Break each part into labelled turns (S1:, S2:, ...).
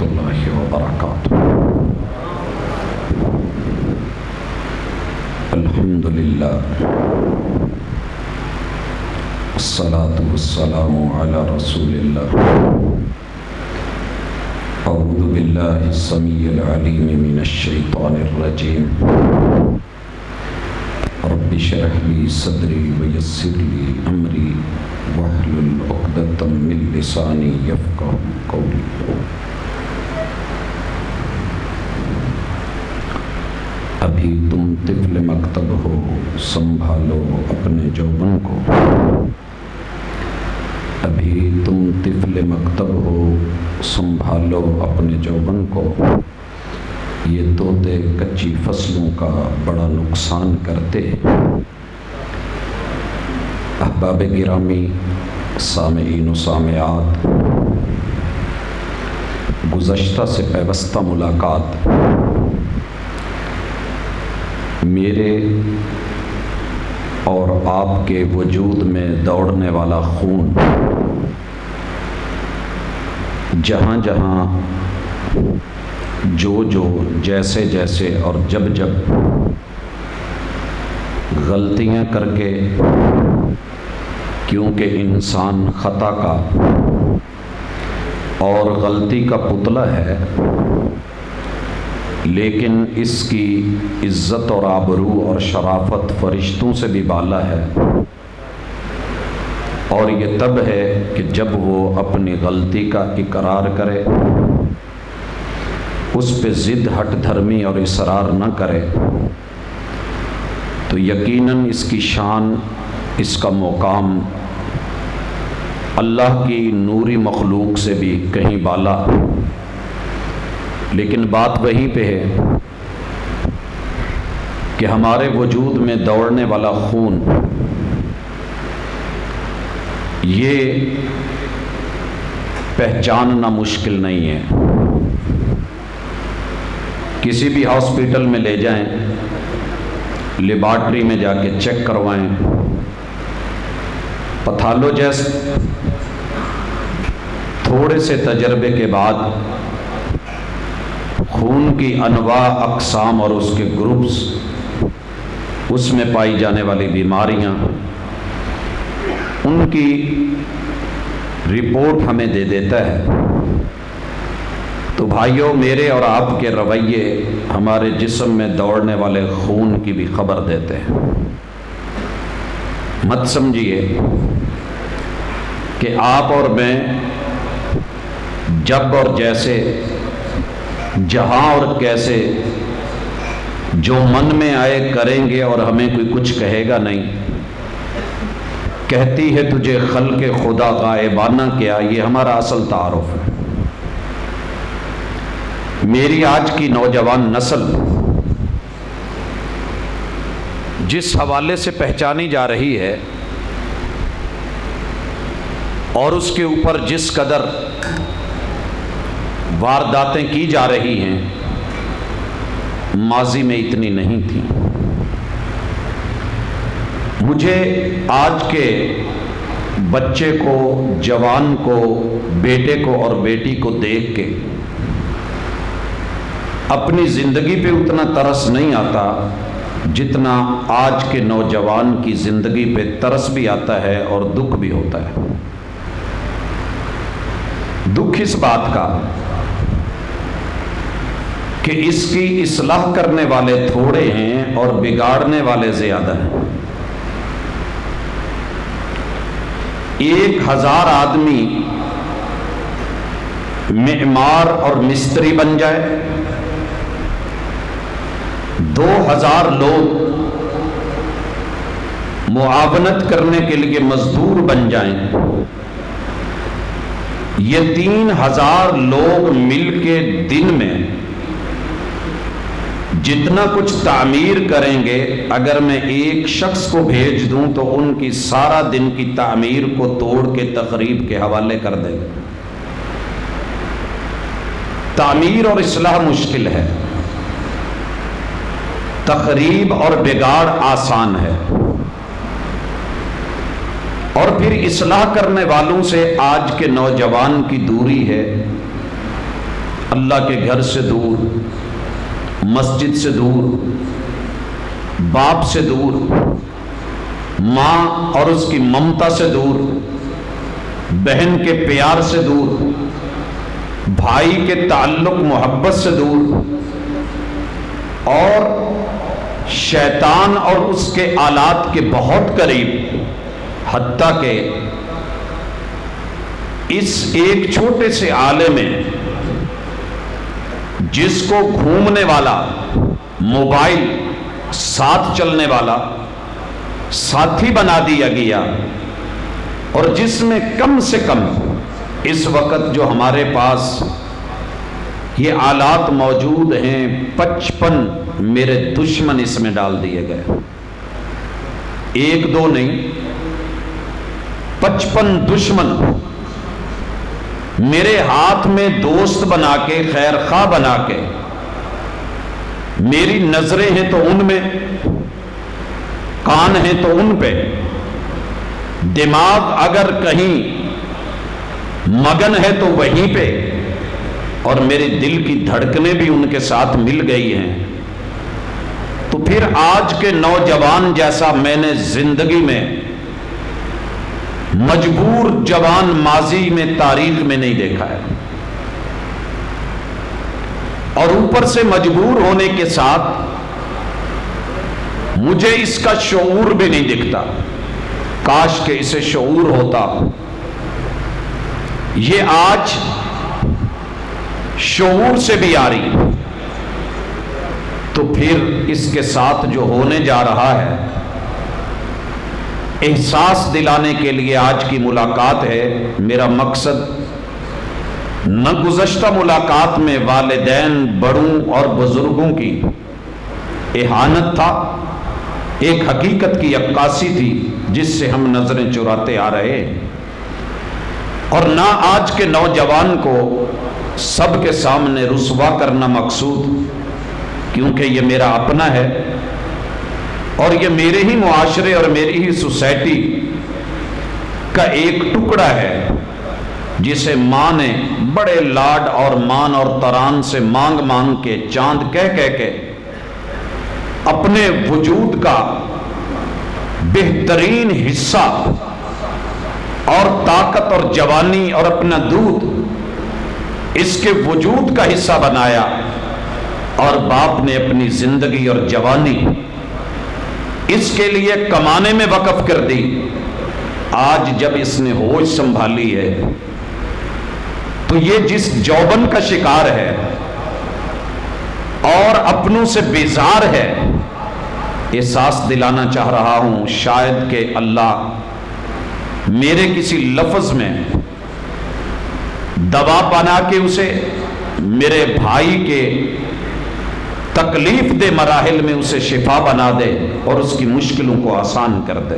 S1: ورحمۃ اللہ وبرکاتہ۔ الحمد للہ والصلاة والسلام علی رسول اللہ۔ اعوذ باللہ السمیع العلیم من الشیطان الرجیم۔ رب اشرح لی صدری ویسر لی امری واحلل عقدۃ من لسانی یفقہوا قولی۔ ابھی تم طفل مکتب ہو، سنبھالو اپنے جوبن کو۔ ابھی تم طفل مکتب ہو، سنبھالو اپنے جوبن کو۔ یہ طوطے کچی فصلوں کا بڑا نقصان کرتے ہیں۔ احباب گرامی، سامعین و سامعات، گزشتہ سے پیوستہ ملاقات میرے اور آپ کے وجود میں دوڑنے والا خون جہاں جہاں جو جیسے جیسے اور جب جب غلطیاں کر کے، کیونکہ انسان خطا کا اور غلطی کا پتلا ہے، لیکن اس کی عزت اور آبرو اور شرافت فرشتوں سے بھی بالا ہے، اور یہ تب ہے کہ جب وہ اپنی غلطی کا اقرار کرے، اس پہ ضد ہٹ دھرمی اور اصرار نہ کرے، تو یقیناً اس کی شان، اس کا مقام اللہ کی نوری مخلوق سے بھی کہیں بالا۔ لیکن بات وہیں پہ ہے کہ ہمارے وجود میں دوڑنے والا خون یہ پہچاننا مشکل نہیں ہے۔ کسی بھی ہاسپٹل میں لے جائیں، لیبارٹری میں جا کے چیک کروائیں، پیتھولوجسٹ تھوڑے سے تجربے کے بعد خون کی انواع، اقسام اور اس کے گروپس، اس میں پائی جانے والی بیماریاں، ان کی رپورٹ ہمیں دے دیتا ہے۔ تو بھائیوں، میرے اور آپ کے رویے ہمارے جسم میں دوڑنے والے خون کی بھی خبر دیتے ہیں۔ مت سمجھیے کہ آپ اور میں جب اور جیسے، جہاں اور کیسے، جو من میں آئے کریں گے اور ہمیں کوئی کچھ کہے گا نہیں۔ کہتی ہے تجھے خلق خدا غائبانہ کیا، یہ ہمارا اصل تعارف ہے۔ میری آج کی نوجوان نسل جس حوالے سے پہچانی جا رہی ہے اور اس کے اوپر جس قدر وارداتیں کی جا رہی ہیں، ماضی میں اتنی نہیں تھی۔ مجھے آج کے بچے کو، جوان کو، بیٹے کو اور بیٹی کو دیکھ کے اپنی زندگی پہ اتنا ترس نہیں آتا جتنا آج کے نوجوان کی زندگی پہ ترس بھی آتا ہے اور دکھ بھی ہوتا ہے۔ دکھ اس بات کا کہ اس کی اصلاح کرنے والے تھوڑے ہیں اور بگاڑنے والے زیادہ ہیں۔ 1000 آدمی معمار اور مستری بن جائے، 2000 لوگ معاونت کرنے کے لیے مزدور بن جائیں، یہ 3000 لوگ مل کے دن میں جتنا کچھ تعمیر کریں گے، اگر میں ایک شخص کو بھیج دوں تو ان کی سارا دن کی تعمیر کو توڑ کے تخریب کے حوالے کر دے گا۔ تعمیر اور اصلاح مشکل ہے، تخریب اور بگاڑ آسان ہے، اور پھر اصلاح کرنے والوں سے آج کے نوجوان کی دوری ہے۔ اللہ کے گھر سے دور، مسجد سے دور، باپ سے دور، ماں اور اس کی ممتا سے دور، بہن کے پیار سے دور، بھائی کے تعلق محبت سے دور، اور شیطان اور اس کے آلات کے بہت قریب، حتیٰ کہ اس ایک چھوٹے سے آلے میں جس کو گھومنے والا، موبائل ساتھ چلنے والا ساتھی بنا دیا گیا، اور جس میں کم سے کم اس وقت جو ہمارے پاس یہ آلات موجود ہیں 55 میرے دشمن اس میں ڈال دیے گئے، ایک دو نہیں، 55 دشمن میرے ہاتھ میں دوست بنا کے، خیر خواہ بنا کے، میری نظریں ہیں تو ان میں، کان ہیں تو ان پہ، دماغ اگر کہیں مگن ہے تو وہیں پہ، اور میرے دل کی دھڑکنیں بھی ان کے ساتھ مل گئی ہیں۔ تو پھر آج کے نوجوان جیسا میں نے زندگی میں مجبور جوان ماضی میں، تاریخ میں نہیں دیکھا ہے، اور اوپر سے مجبور ہونے کے ساتھ مجھے اس کا شعور بھی نہیں دکھتا۔ کاش کہ اسے شعور ہوتا۔ یہ آج شعور سے بھی آ رہی، تو پھر اس کے ساتھ جو ہونے جا رہا ہے، احساس دلانے کے لیے آج کی ملاقات ہے۔ میرا مقصد نہ گزشتہ ملاقات میں والدین، بڑوں اور بزرگوں کی اہانت تھا، ایک حقیقت کی عکاسی تھی جس سے ہم نظریں چراتے آ رہے، اور نہ آج کے نوجوان کو سب کے سامنے رسوا کرنا مقصود، کیونکہ یہ میرا اپنا ہے، اور یہ میرے ہی معاشرے اور میری ہی سوسائٹی کا ایک ٹکڑا ہے، جسے ماں نے بڑے لاڈ اور مان اور تران سے مانگ مانگ کے، چاند کہہ کہہ کے اپنے وجود کا بہترین حصہ اور طاقت اور جوانی اور اپنا دودھ اس کے وجود کا حصہ بنایا، اور باپ نے اپنی زندگی اور جوانی اس کے لیے کمانے میں وقف کر دی۔ آج جب اس نے ہوش سنبھالی ہے، تو یہ جس جوبن کا شکار ہے اور اپنوں سے بیزار ہے، احساس دلانا چاہ رہا ہوں، شاید کہ اللہ میرے کسی لفظ میں دوا بنا کے اسے میرے بھائی کے تکلیف دہ مراحل میں اسے شفا بنا دے اور اس کی مشکلوں کو آسان کر دے۔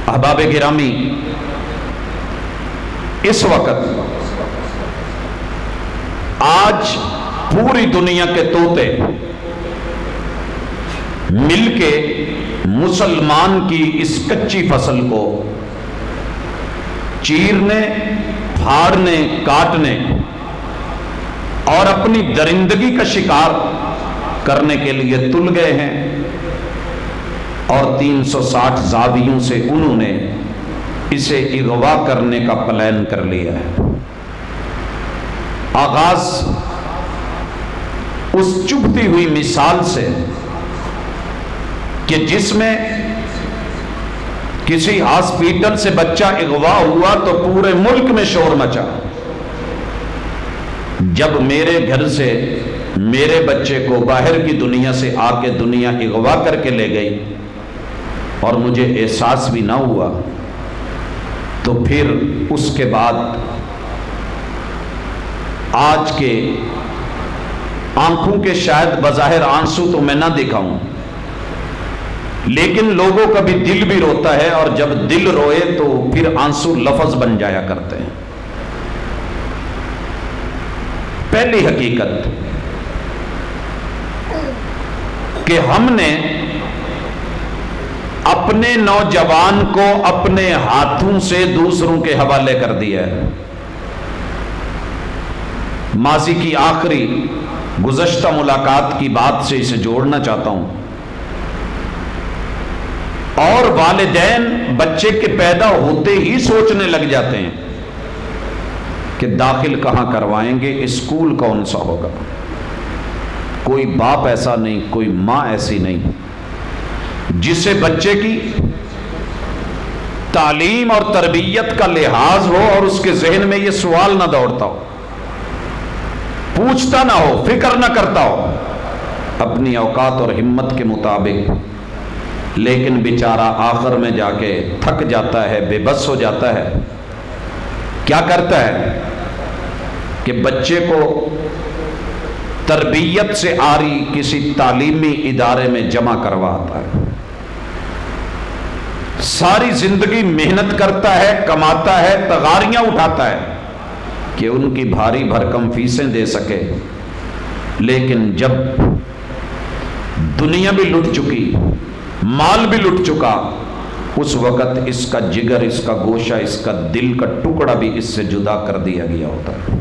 S1: احباب گرامی، اس وقت آج پوری دنیا کے طوطے مل کے مسلمان کی اس کچی فصل کو چیرنے، پھاڑنے، کاٹنے اور اپنی درندگی کا شکار کرنے کے لیے تل گئے ہیں، اور 360 زاویوں سے انہوں نے اسے اغوا کرنے کا پلان کر لیا ہے۔ آغاز اس چبھتی ہوئی مثال سے کہ جس میں کسی ہاسپٹل سے بچہ اغوا ہوا تو پورے ملک میں شور مچا۔ جب میرے گھر سے میرے بچے کو باہر کی دنیا سے آ کے دنیا اغوا کر کے لے گئی اور مجھے احساس بھی نہ ہوا، تو پھر اس کے بعد آج کے آنکھوں کے شاید بظاہر آنسو تو میں نہ دکھاؤں، لیکن لوگوں کا بھی دل بھی روتا ہے، اور جب دل روئے تو پھر آنسو لفظ بن جایا کرتے ہیں۔ پہلی حقیقت کہ ہم نے اپنے نوجوان کو اپنے ہاتھوں سے دوسروں کے حوالے کر دیا ہے۔ ماضی کی آخری گزشتہ ملاقات کی بات سے اسے جوڑنا چاہتا ہوں. اور والدین بچے کے پیدا ہوتے ہی سوچنے لگ جاتے ہیں کہ داخل کہاں کروائیں گے, اسکول کون سا ہوگا. کوئی باپ ایسا نہیں, کوئی ماں ایسی نہیں جسے بچے کی تعلیم اور تربیت کا لحاظ ہو اور اس کے ذہن میں یہ سوال نہ دوڑتا ہو, پوچھتا نہ ہو, فکر نہ کرتا ہو اپنی اوقات اور ہمت کے مطابق. لیکن بیچارہ آخر میں جا کے تھک جاتا ہے, بے بس ہو جاتا ہے. کیا کرتا ہے کہ بچے کو تربیت سے آری کسی تعلیمی ادارے میں جمع کرواتا ہے. ساری زندگی محنت کرتا ہے, کماتا ہے, تغاریاں اٹھاتا ہے کہ ان کی بھاری بھرکم فیسیں دے سکے. لیکن جب دنیا بھی لٹ چکی, مال بھی لٹ چکا, اس وقت اس کا جگر, اس کا گوشہ, اس کا دل کا ٹکڑا بھی اس سے جدا کر دیا گیا ہوتا ہے.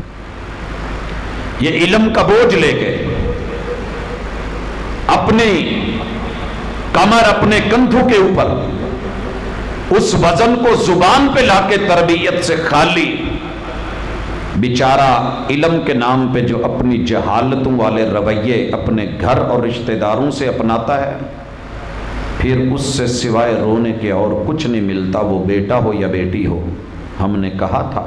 S1: یہ علم کا بوجھ لے کے اپنی کمر, اپنے کندھوں کے اوپر اس وزن کو زبان پہ لا کے تربیت سے خالی, بیچارہ علم کے نام پہ جو اپنی جہالتوں والے رویے اپنے گھر اور رشتہ داروں سے اپناتا ہے, پھر اس سے سوائے رونے کے اور کچھ نہیں ملتا, وہ بیٹا ہو یا بیٹی ہو. ہم نے کہا تھا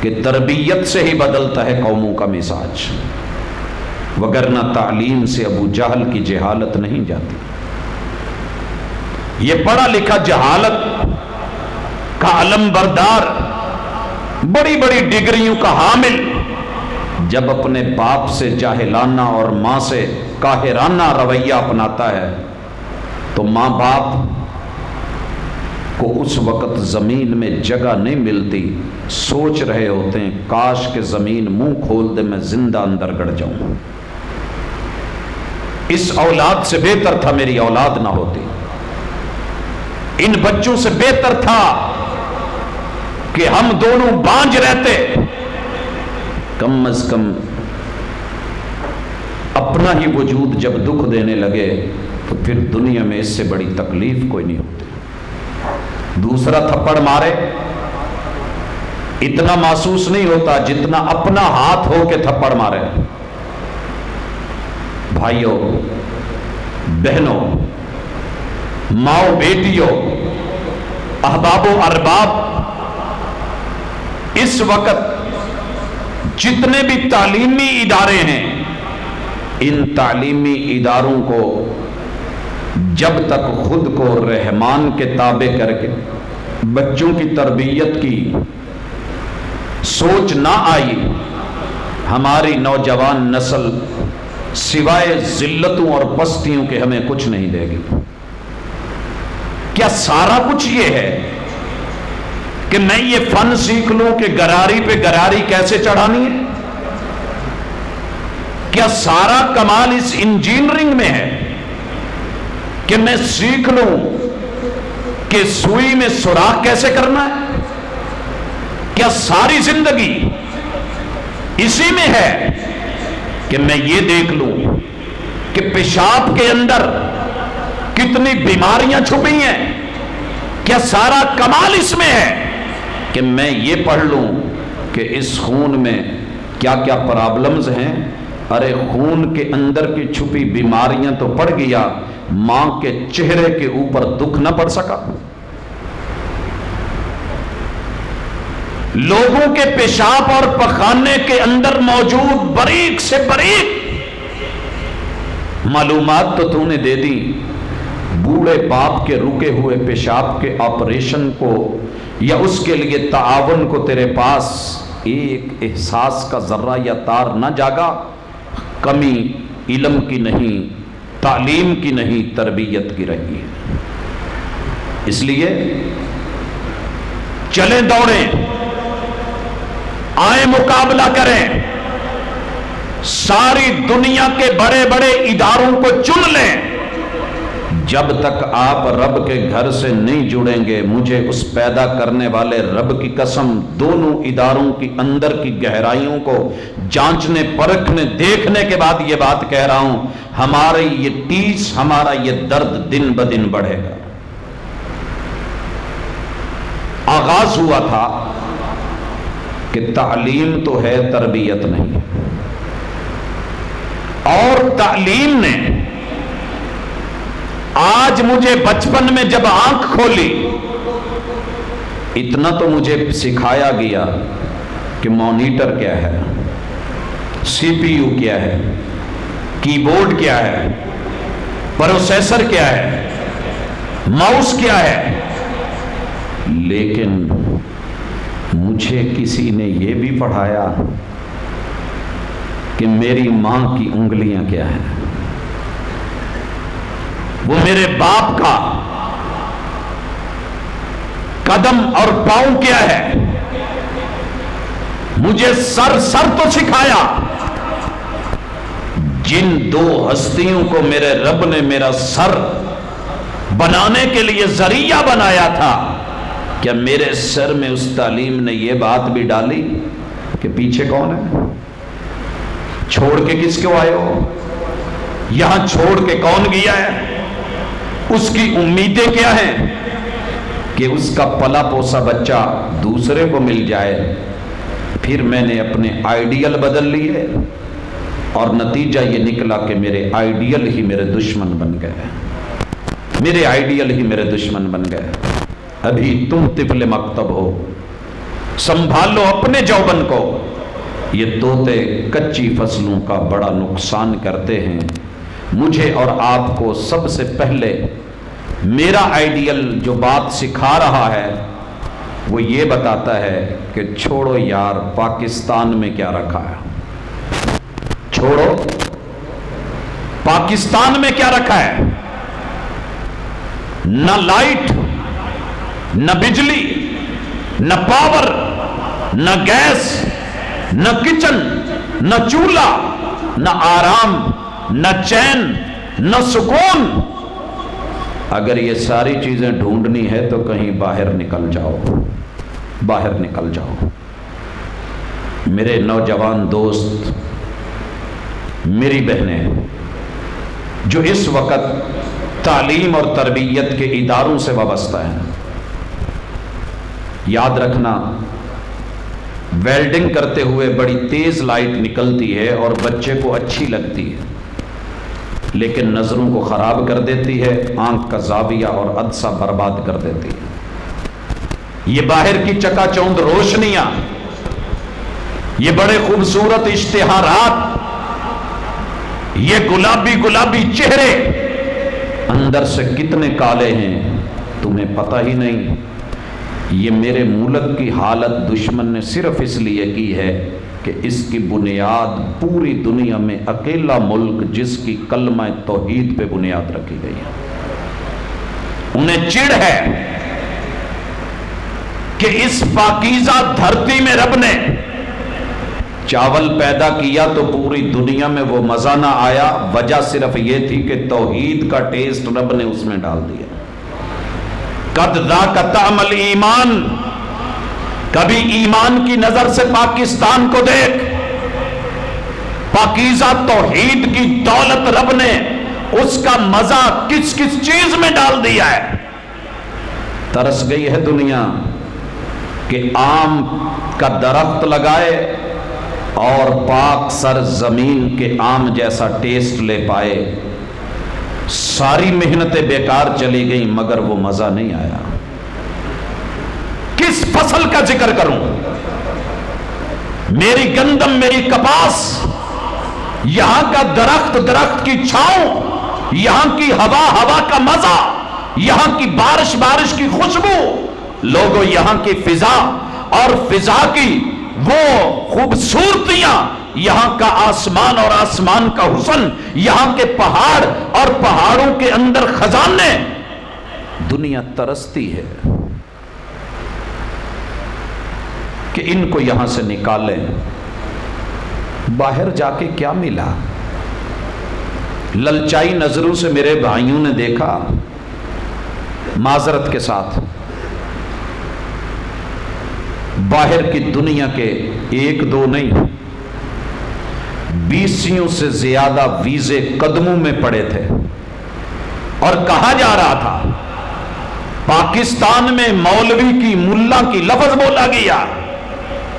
S1: کہ تربیت سے ہی بدلتا ہے قوموں کا مزاج, وگرنہ تعلیم سے ابو جہل کی جہالت نہیں جاتی. یہ پڑھا لکھا جہالت کا علم بردار, بڑی بڑی ڈگریوں کا حامل, جب اپنے باپ سے جاہلانہ اور ماں سے قاہرانہ رویہ اپناتا ہے تو ماں باپ کو اس وقت زمین میں جگہ نہیں ملتی. سوچ رہے ہوتے ہیں کاش کہ زمین منہ کھول دے, میں زندہ اندر گڑ جاؤں. اس اولاد سے بہتر تھا میری اولاد نہ ہوتی. ان بچوں سے بہتر تھا کہ ہم دونوں بانجھ رہتے. کم از کم اپنا ہی وجود جب دکھ دینے لگے تو پھر دنیا میں اس سے بڑی تکلیف کوئی نہیں ہوتی. دوسرا تھپڑ مارے اتنا محسوس نہیں ہوتا جتنا اپنا ہاتھ ہو کے تھپڑ مارے. بھائیوں, بہنوں, ماؤں, بیٹیوں, احباب و ارباب, اس وقت جتنے بھی تعلیمی ادارے ہیں, ان تعلیمی اداروں کو جب تک خود کو رحمان کے تابع کر کے بچوں کی تربیت کی سوچ نہ آئی, ہماری نوجوان نسل سوائے ذلتوں اور پستیوں کے ہمیں کچھ نہیں دے گی. کیا سارا کچھ یہ ہے کہ میں یہ فن سیکھ لوں کہ گراری پہ گراری کیسے چڑھانی ہے؟ کیا سارا کمال اس انجینئرنگ میں ہے کہ میں سیکھ لوں کہ سوئی میں سوراخ کیسے کرنا ہے؟ کیا ساری زندگی اسی میں ہے کہ میں یہ دیکھ لوں کہ پیشاب کے اندر کتنی بیماریاں چھپی ہیں؟ کیا سارا کمال اس میں ہے کہ میں یہ پڑھ لوں کہ اس خون میں کیا کیا پرابلمز ہیں؟ ارے خون کے اندر کی چھپی بیماریاں تو پڑ گیا, ماں کے چہرے کے اوپر دکھ نہ پڑ سکا. لوگوں کے پیشاب اور پخانے کے اندر موجود باریک سے باریک معلومات تو نے دے دی. بوڑھے باپ کے رکے ہوئے پیشاب کے آپریشن کو یا اس کے لیے تعاون کو تیرے پاس ایک احساس کا ذرہ یا تار نہ جاگا. کمی علم کی نہیں, تعلیم کی نہیں, تربیت کی رہی ہے. اس لیے چلیں دوڑیں, آئیں مقابلہ کریں, ساری دنیا کے بڑے بڑے اداروں کو چن لیں, جب تک آپ رب کے گھر سے نہیں جڑیں گے، مجھے اس پیدا کرنے والے رب کی قسم، دونوں اداروں کی اندر کی گہرائیوں کو جانچنے پرکھنے دیکھنے کے بعد یہ بات کہہ رہا ہوں، ہمارے یہ ٹیس، ہمارا یہ درد دن بدن بڑھے گا۔ آغاز ہوا تھا کہ تعلیم تو ہے، تربیت نہیں، اور تعلیم نے آج مجھے بچپن میں جب آنکھ کھولی، اتنا تو مجھے سکھایا گیا کہ مانیٹر کیا ہے، سی پی یو کیا ہے، کی بورڈ کیا ہے، پروسیسر کیا ہے، ماؤس کیا ہے، لیکن مجھے کسی نے یہ بھی پڑھایا کہ میری ماں کی انگلیاں کیا ہیں، وہ میرے باپ کا قدم اور پاؤں کیا ہے۔ مجھے سر تو سکھایا، جن دو ہستیوں کو میرے رب نے میرا سر بنانے کے لیے ذریعہ بنایا تھا، کیا میرے سر میں اس تعلیم نے یہ بات بھی ڈالی کہ پیچھے کون ہے، چھوڑ کے کس کو آئے ہو، یہاں چھوڑ کے کون گیا ہے، اس کی امیدیں کیا ہیں کہ اس کا پلا پوسا بچہ دوسرے کو مل جائے۔ پھر میں نے اپنے آئیڈیل بدل لیے اور نتیجہ یہ نکلا کہ میرے آئیڈیل ہی میرے دشمن بن گئے، میرے آئیڈیل ہی میرے دشمن بن گئے۔ ابھی تم طفل مکتب ہو، سنبھالو اپنے جوبن کو، یہ طوطے کچی فصلوں کا بڑا نقصان کرتے ہیں۔ مجھے اور آپ کو سب سے پہلے میرا آئیڈیل جو بات سکھا رہا ہے وہ یہ بتاتا ہے کہ چھوڑو یار، پاکستان میں کیا رکھا ہے، چھوڑو پاکستان میں کیا رکھا ہے، نہ لائٹ، نہ بجلی، نہ پاور، نہ گیس، نہ کچن، نہ چولہا، نہ آرام، نہ چین، نہ سکون۔ اگر یہ ساری چیزیں ڈھونڈنی ہے تو کہیں باہر نکل جاؤ، باہر نکل جاؤ۔ میرے نوجوان دوست، میری بہنیں جو اس وقت تعلیم اور تربیت کے اداروں سے وابستہ ہیں، یاد رکھنا ویلڈنگ کرتے ہوئے بڑی تیز لائٹ نکلتی ہے اور بچے کو اچھی لگتی ہے، لیکن نظروں کو خراب کر دیتی ہے، آنکھ کا زاویہ اور عدسہ برباد کر دیتی ہے۔ یہ باہر کی چکا چوند روشنیاں، یہ بڑے خوبصورت اشتہارات، یہ گلابی گلابی چہرے اندر سے کتنے کالے ہیں تمہیں پتہ ہی نہیں۔ یہ میرے ملک کی حالت دشمن نے صرف اس لیے کی ہے کہ اس کی بنیاد پوری دنیا میں اکیلا ملک جس کی کلمہ توحید پہ بنیاد رکھی گئی ہے۔ انہیں چڑ ہے کہ اس پاکیزہ دھرتی میں رب نے چاول پیدا کیا تو پوری دنیا میں وہ مزہ نہ آیا، وجہ صرف یہ تھی کہ توحید کا ٹیسٹ رب نے اس میں ڈال دیا۔ قد ذاق طعم الایمان، کبھی ایمان کی نظر سے پاکستان کو دیکھ، پاکیزہ توحید کی دولت رب نے اس کا مزہ کس کس چیز میں ڈال دیا ہے۔ ترس گئی ہے دنیا کہ آم کا درخت لگائے اور پاک سر زمین کے آم جیسا ٹیسٹ لے پائے۔ ساری محنتیں بیکار چلی گئیں مگر وہ مزہ نہیں آیا۔ کس فصل کا ذکر کروں؟ میری گندم، میری کپاس، یہاں کا درخت، درخت کی چھاؤں، یہاں کی ہوا، ہوا کا مزہ، یہاں کی بارش، بارش کی خوشبو، لوگوں یہاں کی فضا اور فضا کی وہ خوبصورتیاں، یہاں کا آسمان اور آسمان کا حسن، یہاں کے پہاڑ اور پہاڑوں کے اندر خزانے، دنیا ترستی ہے کہ ان کو یہاں سے نکالیں۔ باہر جا کے کیا ملا؟ للچائی نظروں سے میرے بھائیوں نے دیکھا معذرت کے ساتھ باہر کی دنیا کے 1-2 نہیں 20 سے زیادہ ویزے قدموں میں پڑے تھے، اور کہا جا رہا تھا پاکستان میں مولوی کی ملا کی لفظ بولا گیا،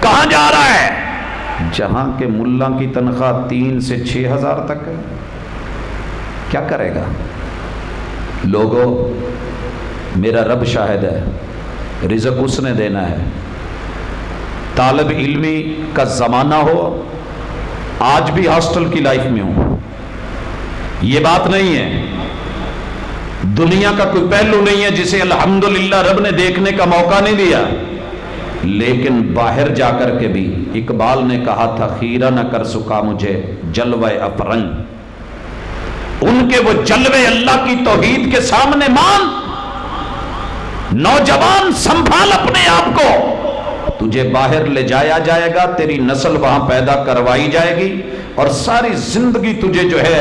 S1: کہاں جا رہا ہے؟ جہاں کہ ملا کی تنخواہ 3 سے 6 ہزار تک ہے۔ کیا کرے گا؟ لوگوں، میرا رب شاہد ہے، رزق اس نے دینا ہے۔ طالب علمی کا زمانہ ہو، آج بھی ہاسٹل کی لائف میں ہوں، یہ بات نہیں ہے، دنیا کا کوئی پہلو نہیں ہے جسے الحمدللہ رب نے دیکھنے کا موقع نہیں دیا، لیکن باہر جا کر کے بھی اقبال نے کہا تھا خیرہ نہ کر سکا مجھے جلوہ افرنگ، ان کے وہ جلوے اللہ کی توحید کے سامنے مان۔ نوجوان سنبھال اپنے آپ کو، تجھے باہر لے جایا جائے گا، تیری نسل وہاں پیدا کروائی جائے گی، اور ساری زندگی تجھے جو ہے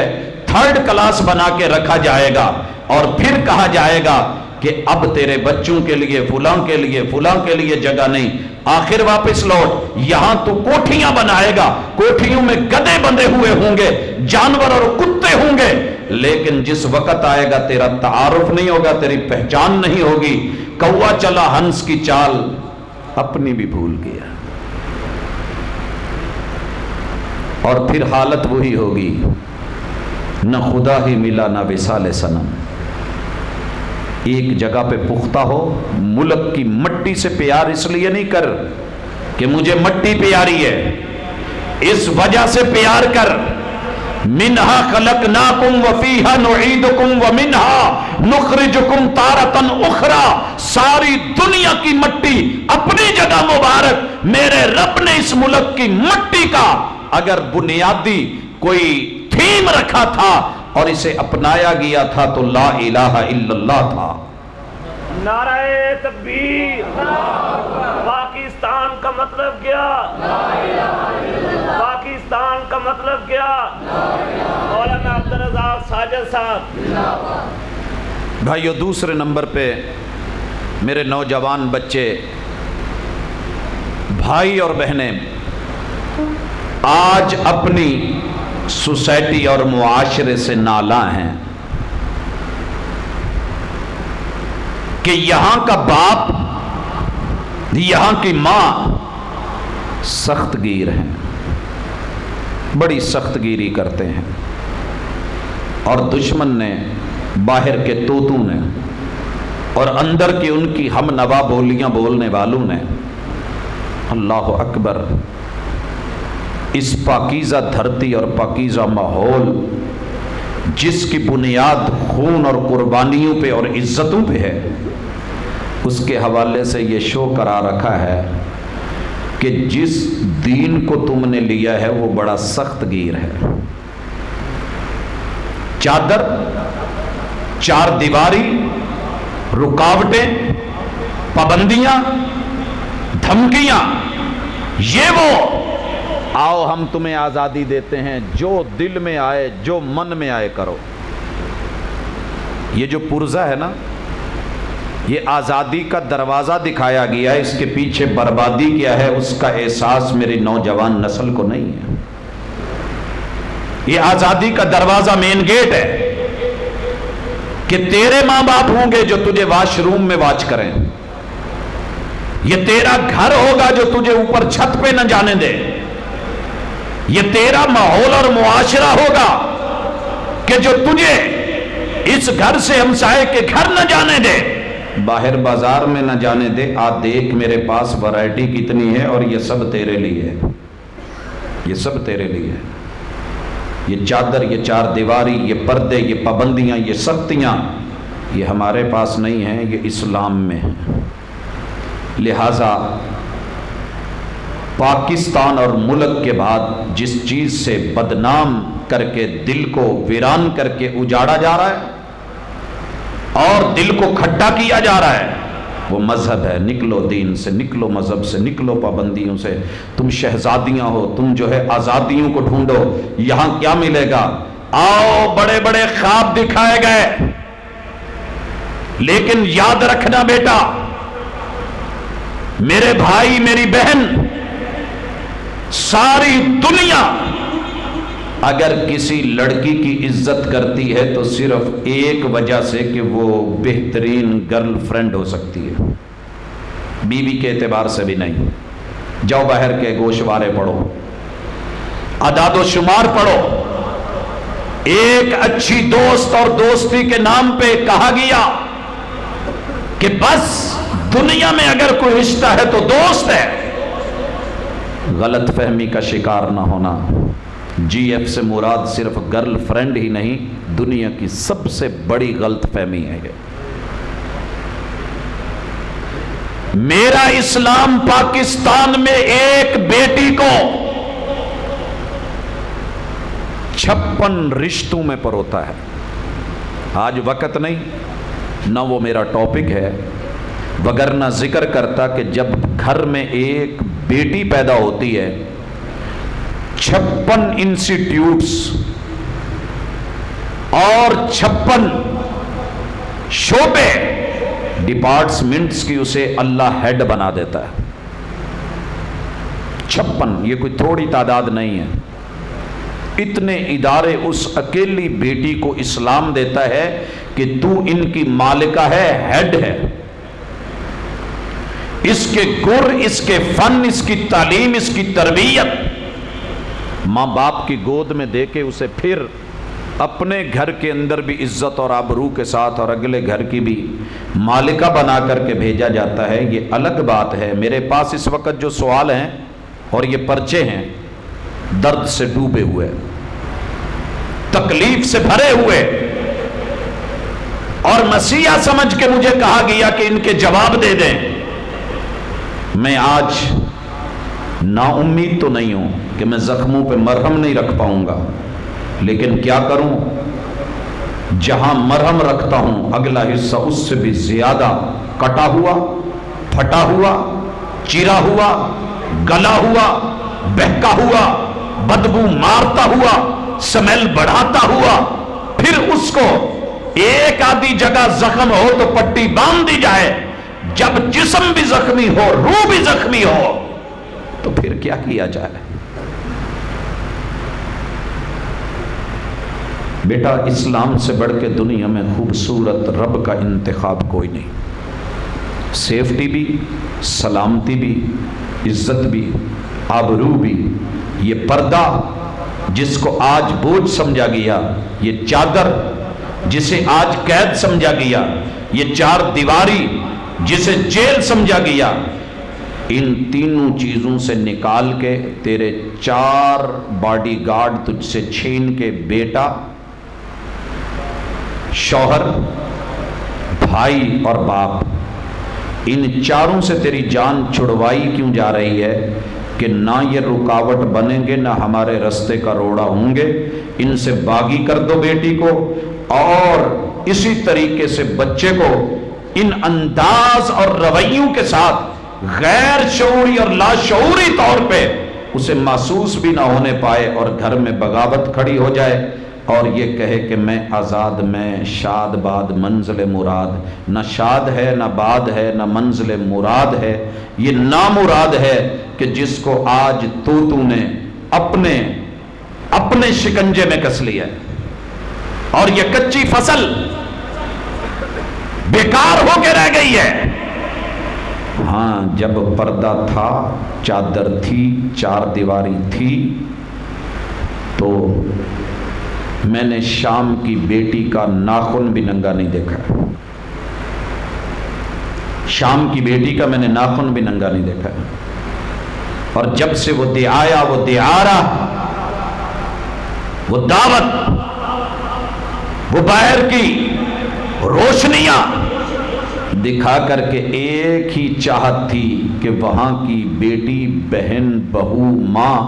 S1: 3rd کلاس بنا کے رکھا جائے گا، اور پھر کہا جائے گا کہ اب تیرے بچوں کے لیے فلاں کے لیے فلاں کے لیے جگہ نہیں، آخر واپس لوٹ، یہاں تو کوٹھیاں بنائے گا، کوٹھیوں میں گدھے بندھے ہوئے ہوں گے، جانور اور کتے ہوں گے، لیکن جس وقت آئے گا تیرا تعارف نہیں ہوگا، تیری پہچان نہیں ہوگی۔ کوا چلا ہنس کی چال، اپنی بھی بھول گیا، اور پھر حالت وہی ہوگی، نہ خدا ہی ملا نہ وصال صنم۔ ایک جگہ پہ پختہ ہو، ملک کی مٹی سے پیار اس لیے نہیں کر کہ مجھے مٹی پیاری ہے، اس وجہ سے پیار کر، منہا خلقناکم وفیہا نعیدکم ومنہا نخرجکم تارۃ اخری، ساری دنیا کی مٹی اپنی جگہ مبارک، میرے رب نے اس ملک کی مٹی کا اگر بنیادی کوئی تھیم رکھا تھا اور اسے اپنایا گیا تھا تو لا الہ الا اللہ تھا۔
S2: نعرہ تکبیر، پاکستان کا مطلب کیا؟ پاکستان کا مطلب کیا؟ مولانا عبدالرزاق ساجد صاحب۔
S1: بھائیو، دوسرے نمبر پہ میرے نوجوان بچے، بھائی اور بہنیں، آج اپنی سوسائٹی اور معاشرے سے نالاں ہیں کہ یہاں کا باپ، یہاں کی ماں سخت گیر ہیں، بڑی سخت گیری کرتے ہیں، اور دشمن نے، باہر کے طوطوں نے اور اندر کی ان کی ہم نوا بولیاں بولنے والوں نے، اللہ اکبر، اس پاکیزہ دھرتی اور پاکیزہ ماحول جس کی بنیاد خون اور قربانیوں پہ اور عزتوں پہ ہے، اس کے حوالے سے یہ شو کرا رکھا ہے کہ جس دین کو تم نے لیا ہے وہ بڑا سخت گیر ہے۔ چادر، چار دیواری، رکاوٹیں، پابندیاں، دھمکیاں، یہ وہ آؤ ہم تمہیں آزادی دیتے ہیں، جو دل میں آئے، جو من میں آئے کرو۔ یہ جو پرزہ ہے نا، یہ آزادی کا دروازہ دکھایا گیا ہے، اس کے پیچھے بربادی کیا ہے اس کا احساس میری نوجوان نسل کو نہیں ہے۔ یہ آزادی کا دروازہ مین گیٹ ہے کہ تیرے ماں باپ ہوں گے جو تجھے واش روم میں واچ کریں، یہ تیرا گھر ہوگا جو تجھے اوپر چھت پہ نہ جانے دے، یہ تیرا ماحول اور معاشرہ ہوگا کہ جو تجھے اس گھر سے ہمسائے کے گھر نہ جانے دے، باہر بازار میں نہ جانے دے۔ آ دیکھ میرے پاس ورائٹی کتنی ہے، اور یہ سب تیرے لیے ہے، یہ سب تیرے لیے ہے۔ یہ چادر، یہ چار دیواری، یہ پردے، یہ پابندیاں، یہ سختیاں، یہ ہمارے پاس نہیں ہیں، یہ اسلام میں ہیں۔ لہٰذا پاکستان اور ملک کے بعد جس چیز سے بدنام کر کے دل کو ویران کر کے اجاڑا جا رہا ہے اور دل کو کھٹا کیا جا رہا ہے، وہ مذہب ہے۔ نکلو دین سے، نکلو مذہب سے، نکلو پابندیوں سے۔ تم شہزادیاں ہو، تم جو ہے آزادیوں کو ڈھونڈو، یہاں کیا ملے گا؟ آؤ، بڑے بڑے خواب دکھائے گئے، لیکن یاد رکھنا بیٹا، میرے بھائی میری بہن، ساری دنیا اگر کسی لڑکی کی عزت کرتی ہے تو صرف ایک وجہ سے کہ وہ بہترین گرل فرینڈ ہو سکتی ہے، بیوی کے اعتبار سے بھی نہیں۔ جاؤ باہر کے گوشوارے پڑھو، اعداد و شمار پڑھو۔ ایک اچھی دوست اور دوستی کے نام پہ کہا گیا کہ بس دنیا میں اگر کوئی رشتہ ہے تو دوست ہے۔ غلط فہمی کا شکار نہ ہونا۔ جی ایف سے مراد صرف گرل فرینڈ ہی نہیں، دنیا کی سب سے بڑی غلط فہمی ہے یہ۔ میرا اسلام پاکستان میں ایک بیٹی کو 56 رشتوں میں پروتا ہے۔ آج وقت نہیں، نہ وہ میرا ٹاپک ہے، وگرنہ ذکر کرتا کہ جب گھر میں ایک بیٹی پیدا ہوتی ہے 56 انسٹیٹیوٹس اور 56 شعبے ڈپارٹمنٹس کی اسے اللہ ہیڈ بنا دیتا ہے۔ 56، یہ کوئی تھوڑی تعداد نہیں ہے۔ اتنے ادارے اس اکیلی بیٹی کو اسلام دیتا ہے کہ تو ان کی مالکہ ہے، ہیڈ ہے۔ اس کے گر، اس کے فن، اس کی تعلیم، اس کی تربیت ماں باپ کی گود میں دے کے اسے پھر اپنے گھر کے اندر بھی عزت اور آبرو کے ساتھ اور اگلے گھر کی بھی مالکہ بنا کر کے بھیجا جاتا ہے۔ یہ الگ بات ہے۔ میرے پاس اس وقت جو سوال ہیں اور یہ پرچے ہیں، درد سے ڈوبے ہوئے، تکلیف سے بھرے ہوئے، اور مسیحا سمجھ کے مجھے کہا گیا کہ ان کے جواب دے دیں۔ میں آج نا امید تو نہیں ہوں کہ میں زخموں پہ مرہم نہیں رکھ پاؤں گا، لیکن کیا کروں، جہاں مرہم رکھتا ہوں اگلا حصہ اس سے بھی زیادہ کٹا ہوا، پھٹا ہوا، چیرا ہوا، گلا ہوا، بہکا ہوا، بدبو مارتا ہوا، سمیل بڑھاتا ہوا۔ پھر اس کو ایک آدھی جگہ زخم ہو تو پٹی باندھ دی جائے، جب جسم بھی زخمی ہو، روح بھی زخمی ہو، تو پھر کیا کیا جائے؟ بیٹا، اسلام سے بڑھ کے دنیا میں خوبصورت رب کا انتخاب کوئی نہیں۔ سیفٹی بھی، سلامتی بھی، عزت بھی، آبرو بھی۔ یہ پردہ جس کو آج بوجھ سمجھا گیا، یہ چادر جسے آج قید سمجھا گیا، یہ چار دیواری جسے جیل سمجھا گیا، ان تینوں چیزوں سے نکال کے تیرے 4 باڈی گارڈ تجھ سے چھین کے بیٹا، شوہر، بھائی اور باپ، ان چاروں سے تیری جان چھڑوائی کیوں جا رہی ہے کہ نہ یہ رکاوٹ بنیں گے، نہ ہمارے رستے کا روڑا ہوں گے۔ ان سے باغی کر دو بیٹی کو، اور اسی طریقے سے بچے کو ان انداز اور رویوں کے ساتھ غیر شعوری اور لاشعوری طور پہ اسے محسوس بھی نہ ہونے پائے، اور گھر میں بغاوت کھڑی ہو جائے اور یہ کہے کہ میں آزاد، میں شاد باد منزل مراد۔ نہ شاد ہے، نہ باد ہے، نہ منزل مراد ہے۔ یہ نامراد ہے کہ جس کو آج تو نے اپنے شکنجے میں کس لیا ہے، اور یہ کچی فصل بیکار ہو کے رہ گئی ہے۔ ہاں، جب پردہ تھا، چادر تھی، 4 دیواری تھی، تو میں نے شام کی بیٹی کا ناخن بھی ننگا نہیں دیکھا۔ شام کی بیٹی کا میں نے ناخن بھی ننگا نہیں دیکھا۔ اور جب سے وہ دعایا، وہ دعارہ، وہ دعوت، وہ باہر کی روشنیاں دکھا کر کے ایک ہی چاہت تھی کہ وہاں کی بیٹی، بہن، بہو، ماں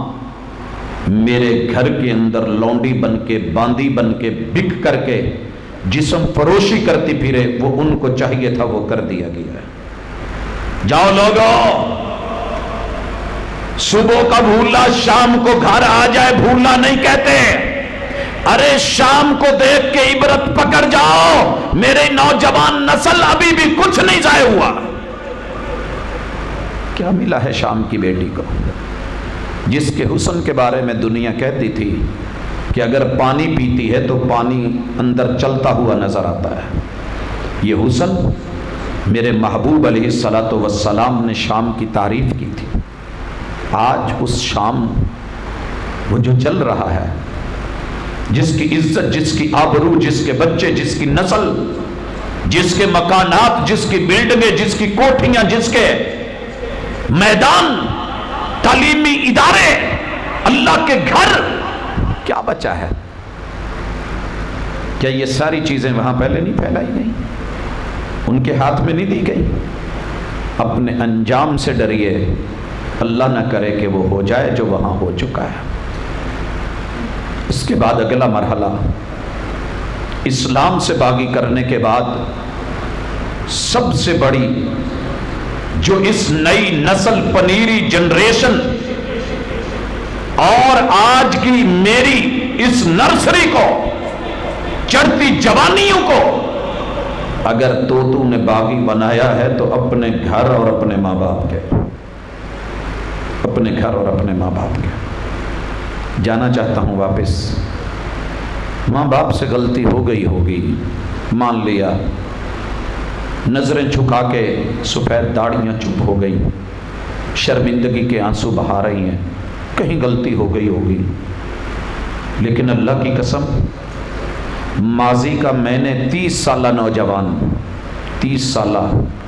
S1: میرے گھر کے اندر لونڈی بن کے، باندی بن کے، بک کر کے جسم فروشی کرتی پھرے۔ وہ ان کو چاہیے تھا، وہ کر دیا گیا ہے۔ جاؤ لوگو، صبح کا بھولا شام کو گھر آ جائے بھولنا نہیں کہتے، ارے شام کو دیکھ کے عبرت پکڑ جاؤ، میرے نوجوان نسل ابھی بھی کچھ نہیں ضائع ہوا۔ کیا ملا ہے شام کی بیٹی کو، جس کے حسن کے بارے میں دنیا کہتی تھی کہ اگر پانی پیتی ہے تو پانی اندر چلتا ہوا نظر آتا ہے۔ یہ حسن میرے محبوب علیہ الصلاۃ والسلام نے شام کی تعریف کی تھی۔ آج اس شام وہ جو چل رہا ہے، جس کی عزت، جس کی آبرو، جس کے بچے، جس کی نسل، جس کے مکانات، جس کی بلڈنگیں، جس کی کوٹھیاں، جس کے میدان، تعلیمی ادارے، اللہ کے گھر، کیا بچا ہے؟ کیا یہ ساری چیزیں وہاں پہلے نہیں پھیلائی گئی؟ ان کے ہاتھ میں نہیں دی گئی؟ اپنے انجام سے ڈریے، اللہ نہ کرے کہ وہ ہو جائے جو وہاں ہو چکا ہے۔ اس کے بعد اگلا مرحلہ، اسلام سے باغی کرنے کے بعد سب سے بڑی جو اس نئی نسل پنیری جنریشن اور آج کی میری اس نرسری کو، چڑھتی جوانیوں کو اگر تو نے باغی بنایا ہے تو اپنے گھر اور اپنے ماں باپ کے، اپنے گھر اور اپنے ماں باپ کے۔ جانا چاہتا ہوں واپس۔ ماں باپ سے غلطی ہو گئی ہوگی، مان لیا، نظریں جھکا کے سفید داڑیاں چپ ہو گئی، شرمندگی کے آنسو بہا رہی ہیں، کہیں غلطی ہو گئی ہوگی، لیکن اللہ کی قسم ماضی کا میں نے 30 سالہ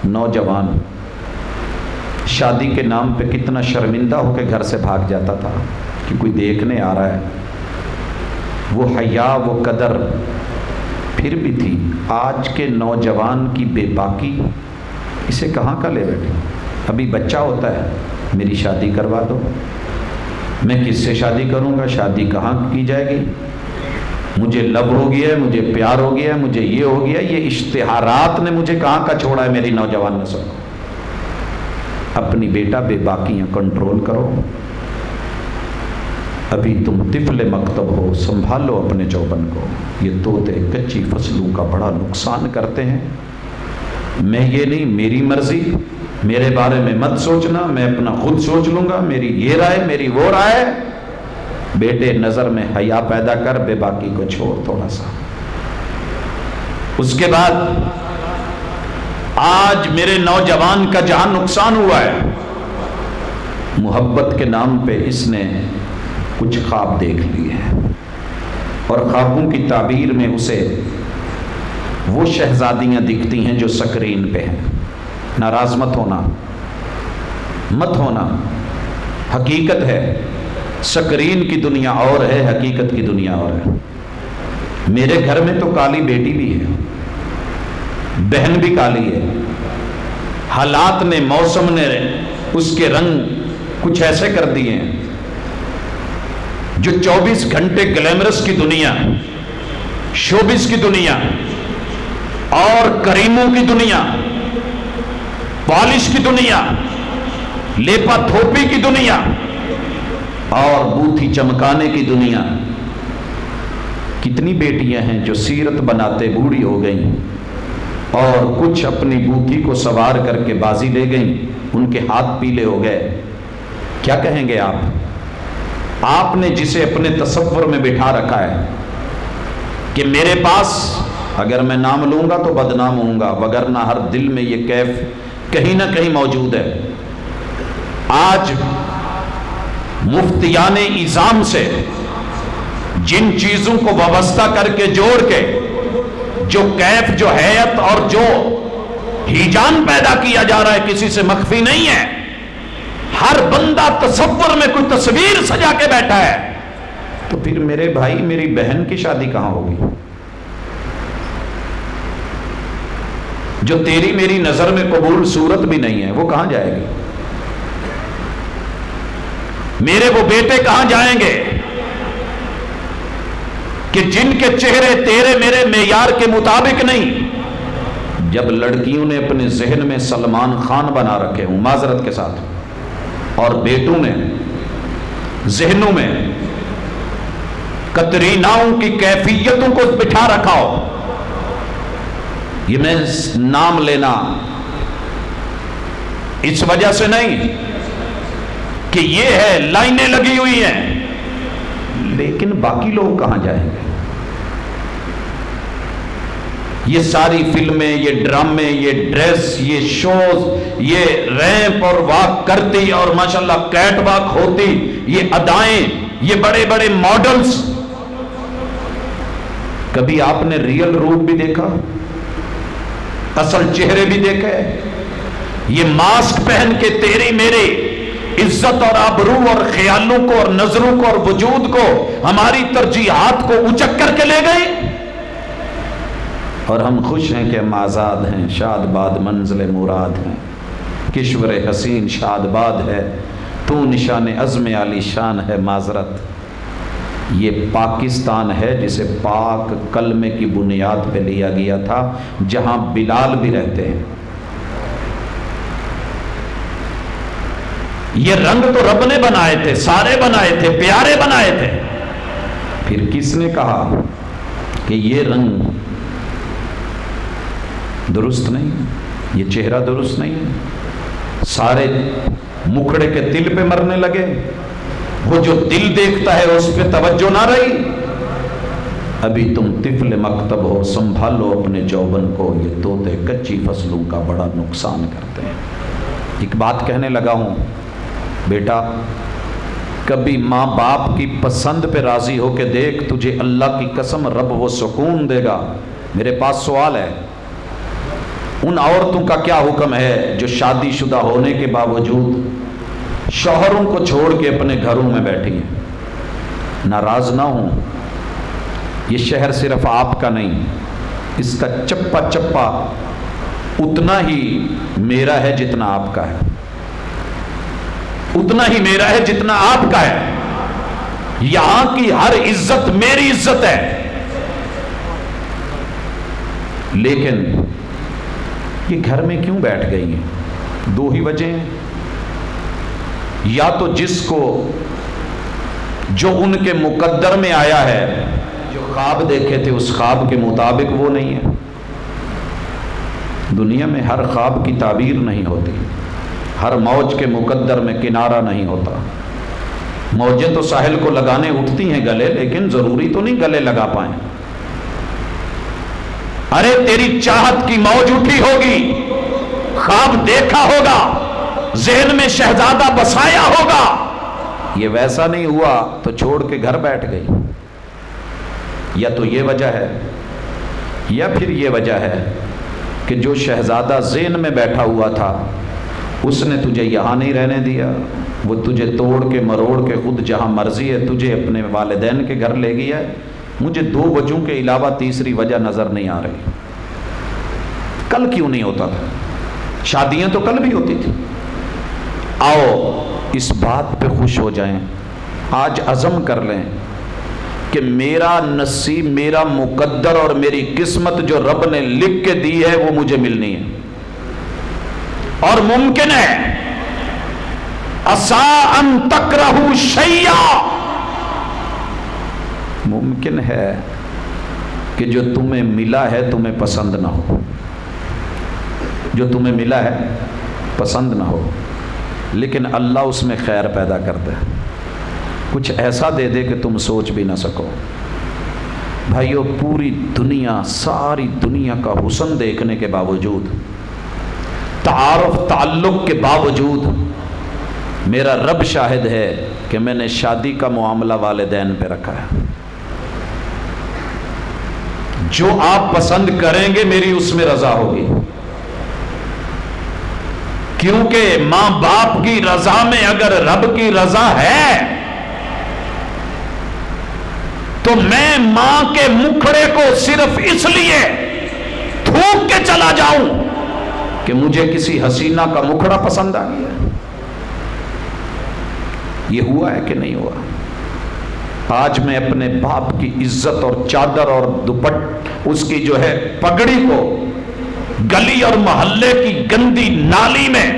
S1: نوجوان شادی کے نام پہ کتنا شرمندہ ہو کے گھر سے بھاگ جاتا تھا کہ کوئی دیکھنے آ رہا ہے۔ وہ حیا، وہ قدر پھر بھی تھی۔ آج کے نوجوان کی بے باکی، اسے کہاں کا لے بیٹھے؟ ابھی بچہ ہوتا ہے، میری شادی کروا دو، میں کس سے شادی کروں گا، شادی کہاں کی جائے گی، مجھے لو ہو گیا ہے، مجھے پیار ہو گیا ہے، مجھے یہ ہو گیا۔ یہ اشتہارات نے مجھے کہاں کا چھوڑا ہے میری نوجوان نسل کو۔ اپنی بیٹا بے باکیاں کنٹرول کرو، ابھی تم طفل مکتب ہو، سنبھالو اپنے چوبن کو۔ یہ طوطے کچی فصلوں کا بڑا نقصان کرتے ہیں۔ میں یہ نہیں، میری مرضی، میرے بارے میں مت سوچنا، میں اپنا خود سوچ لوں گا، میری یہ رائے، میری وہ رائے۔ بیٹے نظر میں حیا پیدا کر، بے باکی کو چھوڑ تھوڑا سا۔ اس کے بعد آج میرے نوجوان کا جہاں نقصان ہوا ہے، محبت کے نام پہ اس نے کچھ خواب دیکھ لیے ہیں، اور خوابوں کی تعبیر میں اسے وہ شہزادیاں دکھتی ہیں جو سکرین پہ ہیں۔ ناراض مت ہونا، حقیقت ہے، سکرین کی دنیا اور ہے، حقیقت کی دنیا اور ہے۔ میرے گھر میں تو کالی بیٹی بھی ہے، بہن بھی کالی ہے، حالات نے، موسم نے اس کے رنگ کچھ ایسے کر دیے ہیں جو 24 گھنٹے گلیمرس کی دنیا، شوبز کی دنیا اور کریموں کی دنیا، پالش کی دنیا، لیپا تھوپی کی دنیا اور بوتھی چمکانے کی دنیا۔ کتنی بیٹیاں ہیں جو سیرت بناتے بوڑھی ہو گئیں اور کچھ اپنی بوتھی کو سوار کر کے بازی لے گئیں، ان کے ہاتھ پیلے ہو گئے۔ کیا کہیں گے آپ نے جسے اپنے تصور میں بٹھا رکھا ہے کہ میرے پاس اگر میں نام لوں گا تو بدنام ہوں گا، وگرنہ ہر دل میں یہ کیف کہیں نہ کہیں موجود ہے۔ آج مفتیان اعظام سے جن چیزوں کو وابستہ کر کے جوڑ کے جو کیف، جو حیت اور جو ہیجان پیدا کیا جا رہا ہے، کسی سے مخفی نہیں ہے۔ ہر بندہ تصور میں کوئی تصویر سجا کے بیٹھا ہے، تو پھر میرے بھائی میری بہن کی شادی کہاں ہوگی؟ جو تیری میری نظر میں قبول صورت بھی نہیں ہے، وہ کہاں جائے گی؟ میرے وہ بیٹے کہاں جائیں گے کہ جن کے چہرے تیرے میرے معیار کے مطابق نہیں؟ جب لڑکیوں نے اپنے ذہن میں سلمان خان بنا رکھے ہوں، معذرت کے ساتھ، اور بیٹوں نے ذہنوں میں کتریناؤں کی کیفیتوں کو بٹھا رکھا ہو. یہ میں نام لینا اس وجہ سے نہیں کہ یہ ہے لائنیں لگی ہوئی ہیں، لیکن باقی لوگ کہاں جائیں گے؟ یہ ساری فلمیں، یہ ڈرامے، یہ ڈریس، یہ شوز، یہ ریمپ اور واک کرتی اور ماشاءاللہ کیٹ واک ہوتی، یہ ادائیں، یہ بڑے بڑے ماڈلز، کبھی آپ نے ریئل روپ بھی دیکھا؟ اصل چہرے بھی دیکھے؟ یہ ماسک پہن کے تیری میری عزت اور آبرو اور خیالوں کو اور نظروں کو اور وجود کو، ہماری ترجیحات کو اچک کر کے لے گئے، اور ہم خوش ہیں کہ ہم آزاد ہیں، شاد باد منزل مراد ہیں، کشور حسین شاد باد ہے، تو نشان عزم عالی شان ہے معذرت. یہ پاکستان ہے جسے پاک کلمے کی بنیاد پہ لیا گیا تھا، جہاں بلال بھی رہتے ہیں. یہ رنگ تو رب نے بنائے تھے، سارے بنائے تھے، پیارے بنائے تھے. پھر کس نے کہا کہ یہ رنگ درست نہیں، یہ چہرہ درست نہیں ہے؟ سارے مکھڑے کے دل پہ مرنے لگے. وہ جو دل دیکھتا ہے اس پہ توجہ نہ رہی. ابھی تم طفل مکتب ہو، سنبھالو اپنے جوبن کو، یہ طوطے کچی فصلوں کا بڑا نقصان کرتے ہیں. ایک بات کہنے لگا ہوں، بیٹا کبھی ماں باپ کی پسند پہ راضی ہو کے دیکھ، تجھے اللہ کی قسم رب وہ سکون دے گا. میرے پاس سوال ہے، ان عورتوں کا کیا حکم ہے جو شادی شدہ ہونے کے باوجود شوہروں کو چھوڑ کے اپنے گھروں میں بیٹھی ہیں؟ ناراض نہ ہوں، یہ شہر صرف آپ کا نہیں، اس کا چپا چپا اتنا ہی میرا ہے جتنا آپ کا ہے، اتنا ہی میرا ہے جتنا آپ کا ہے. یہاں کی ہر عزت میری عزت ہے. لیکن یہ گھر میں کیوں بیٹھ گئی ہیں؟ دو ہی وجہ ہیں. یا تو جس کو جو ان کے مقدر میں آیا ہے، جو خواب دیکھے تھے اس خواب کے مطابق وہ نہیں ہے. دنیا میں ہر خواب کی تعبیر نہیں ہوتی، ہر موج کے مقدر میں کنارہ نہیں ہوتا. موجیں تو ساحل کو لگانے اٹھتی ہیں گلے، لیکن ضروری تو نہیں گلے لگا پائیں. ارے تیری چاہت کی موج اٹھی ہوگی، خواب دیکھا ہوگا، ذہن میں شہزادہ بسایا ہوگا، یہ ویسا نہیں ہوا تو چھوڑ کے گھر بیٹھ گئی. یا تو یہ وجہ ہے، یا پھر یہ وجہ ہے کہ جو شہزادہ ذہن میں بیٹھا ہوا تھا اس نے تجھے یہاں نہیں رہنے دیا، وہ تجھے توڑ کے مروڑ کے خود جہاں مرضی ہے تجھے اپنے والدین کے گھر لے گیا ہے. مجھے دو وجہوں کے علاوہ تیسری وجہ نظر نہیں آ رہی. کل کیوں نہیں ہوتا تھا؟ شادیاں تو کل بھی ہوتی تھی. آؤ اس بات پہ خوش ہو جائیں، آج عزم کر لیں کہ میرا نصیب، میرا مقدر اور میری قسمت جو رب نے لکھ کے دی ہے وہ مجھے ملنی ہے. اور ممکن ہے عسیٰ ان تکرہوا شیئا، ممکن ہے کہ جو تمہیں ملا ہے تمہیں پسند نہ ہو، جو تمہیں ملا ہے پسند نہ ہو، لیکن اللہ اس میں خیر پیدا کرتا ہے، کچھ ایسا دے دے کہ تم سوچ بھی نہ سکو. بھائیو پوری دنیا، ساری دنیا کا حسن دیکھنے کے باوجود، تعارف تعلق کے باوجود، میرا رب شاہد ہے کہ میں نے شادی کا معاملہ والدین پہ رکھا ہے. جو آپ پسند کریں گے میری اس میں رضا ہوگی، کیونکہ ماں باپ کی رضا میں اگر رب کی رضا ہے تو میں ماں کے مکھڑے کو صرف اس لیے تھوک کے چلا جاؤں کہ مجھے کسی حسینہ کا مکھڑا پسند آ گیا. یہ ہوا ہے کہ نہیں ہوا؟ آج میں اپنے باپ کی عزت اور چادر اور دوپٹ، اس کی جو ہے پگڑی کو گلی اور محلے کی گندی نالی میں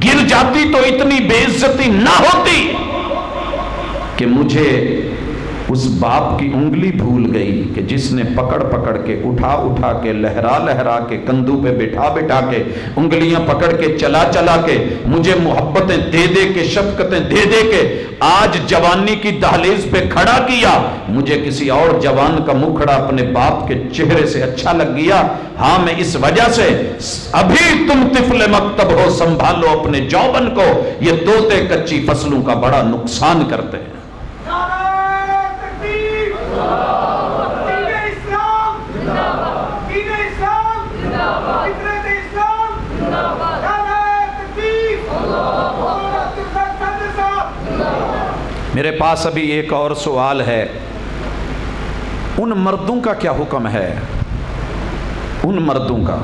S1: گر جاتی تو اتنی بے عزتی نہ ہوتی کہ مجھے اس باپ کی انگلی بھول گئی کہ جس نے پکڑ پکڑ کے اٹھا اٹھا کے لہرا لہرا کے کندھوں پہ بٹھا بٹھا کے انگلیاں پکڑ کے چلا چلا کے مجھے محبتیں دے دے کے شفقتیں دے دے کے آج جوانی کی دہلیز پہ کھڑا کیا، مجھے کسی اور جوان کا مکھڑا اپنے باپ کے چہرے سے اچھا لگ گیا۔ ہاں میں اس وجہ سے ابھی تم طفل مکتب ہو، سنبھالو اپنے جوبن کو، یہ طوطے کچی فصلوں کا بڑا نقصان کرتے ہیں۔ میرے پاس ابھی ایک اور سوال ہے، ان مردوں کا کیا حکم ہے، ان مردوں کا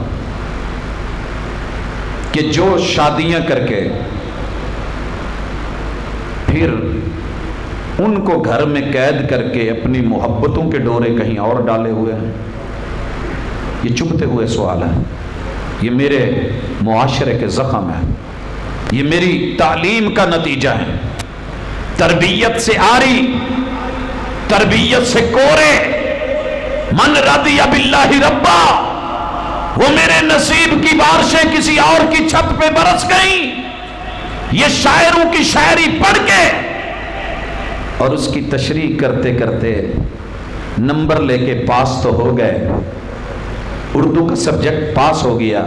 S1: کہ جو شادیاں کر کے پھر ان کو گھر میں قید کر کے اپنی محبتوں کے ڈورے کہیں اور ڈالے ہوئے ہیں؟ یہ چبھتے ہوئے سوال ہے، یہ میرے معاشرے کے زخم ہے، یہ میری تعلیم کا نتیجہ ہے، تربیت سے آری، تربیت سے کورے۔ من رضی باللہ ربا، وہ میرے نصیب کی بارشیں کسی اور کی چھت پہ برس گئیں، یہ شاعروں کی شاعری پڑھ کے اور اس کی تشریح کرتے کرتے نمبر لے کے پاس تو ہو گئے، اردو کا سبجیکٹ پاس ہو گیا،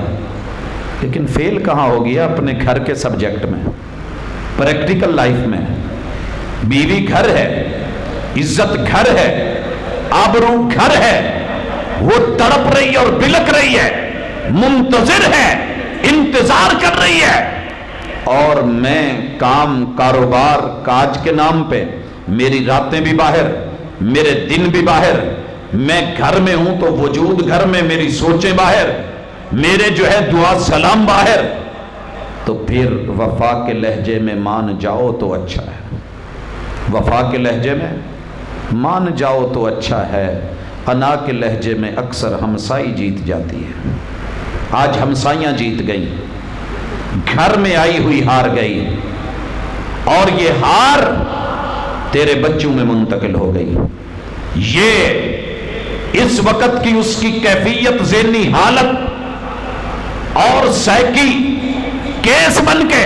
S1: لیکن فیل کہاں ہو گیا؟ اپنے گھر کے سبجیکٹ میں، پریکٹیکل لائف میں۔ بیوی گھر ہے، عزت گھر ہے، آبرو گھر ہے، وہ تڑپ رہی ہے اور بلک رہی ہے، منتظر ہے، انتظار کر رہی ہے، اور میں کام کاروبار کاج کے نام پہ میری راتیں بھی باہر، میرے دن بھی باہر، میں گھر میں ہوں تو وجود گھر میں، میری سوچیں باہر، میرے جو ہے دعا سلام باہر، تو پھر وفا کے لہجے میں مان جاؤ تو اچھا ہے، وفا کے لہجے میں مان جاؤ تو اچھا ہے، انا کے لہجے میں اکثر ہمسائی جیت جاتی ہے۔ آج ہمسائیاں جیت گئیں، گھر میں آئی ہوئی ہار گئی، اور یہ ہار تیرے بچوں میں منتقل ہو گئی۔ یہ اس وقت کی اس کی کیفیت، ذہنی حالت اور سائیکی کیس بن کے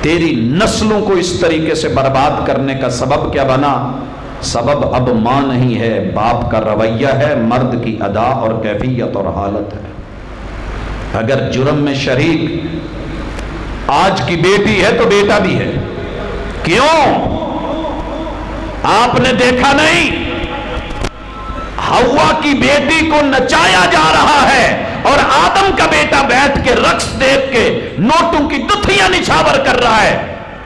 S1: تیری نسلوں کو اس طریقے سے برباد کرنے کا سبب کیا بنا؟ سبب اب ماں نہیں ہے، باپ کا رویہ ہے، مرد کی ادا اور کیفیت اور حالت ہے۔ اگر جرم میں شریک آج کی بیٹی ہے تو بیٹا بھی ہے۔ کیوں؟ آپ نے دیکھا نہیں ہوا کی بیٹی کو نچایا جا رہا ہے اور آدم کا بیٹا بیٹھ کے رقص دیکھ کے نوٹوں کی دتھیاں نچھاور کر رہا ہے؟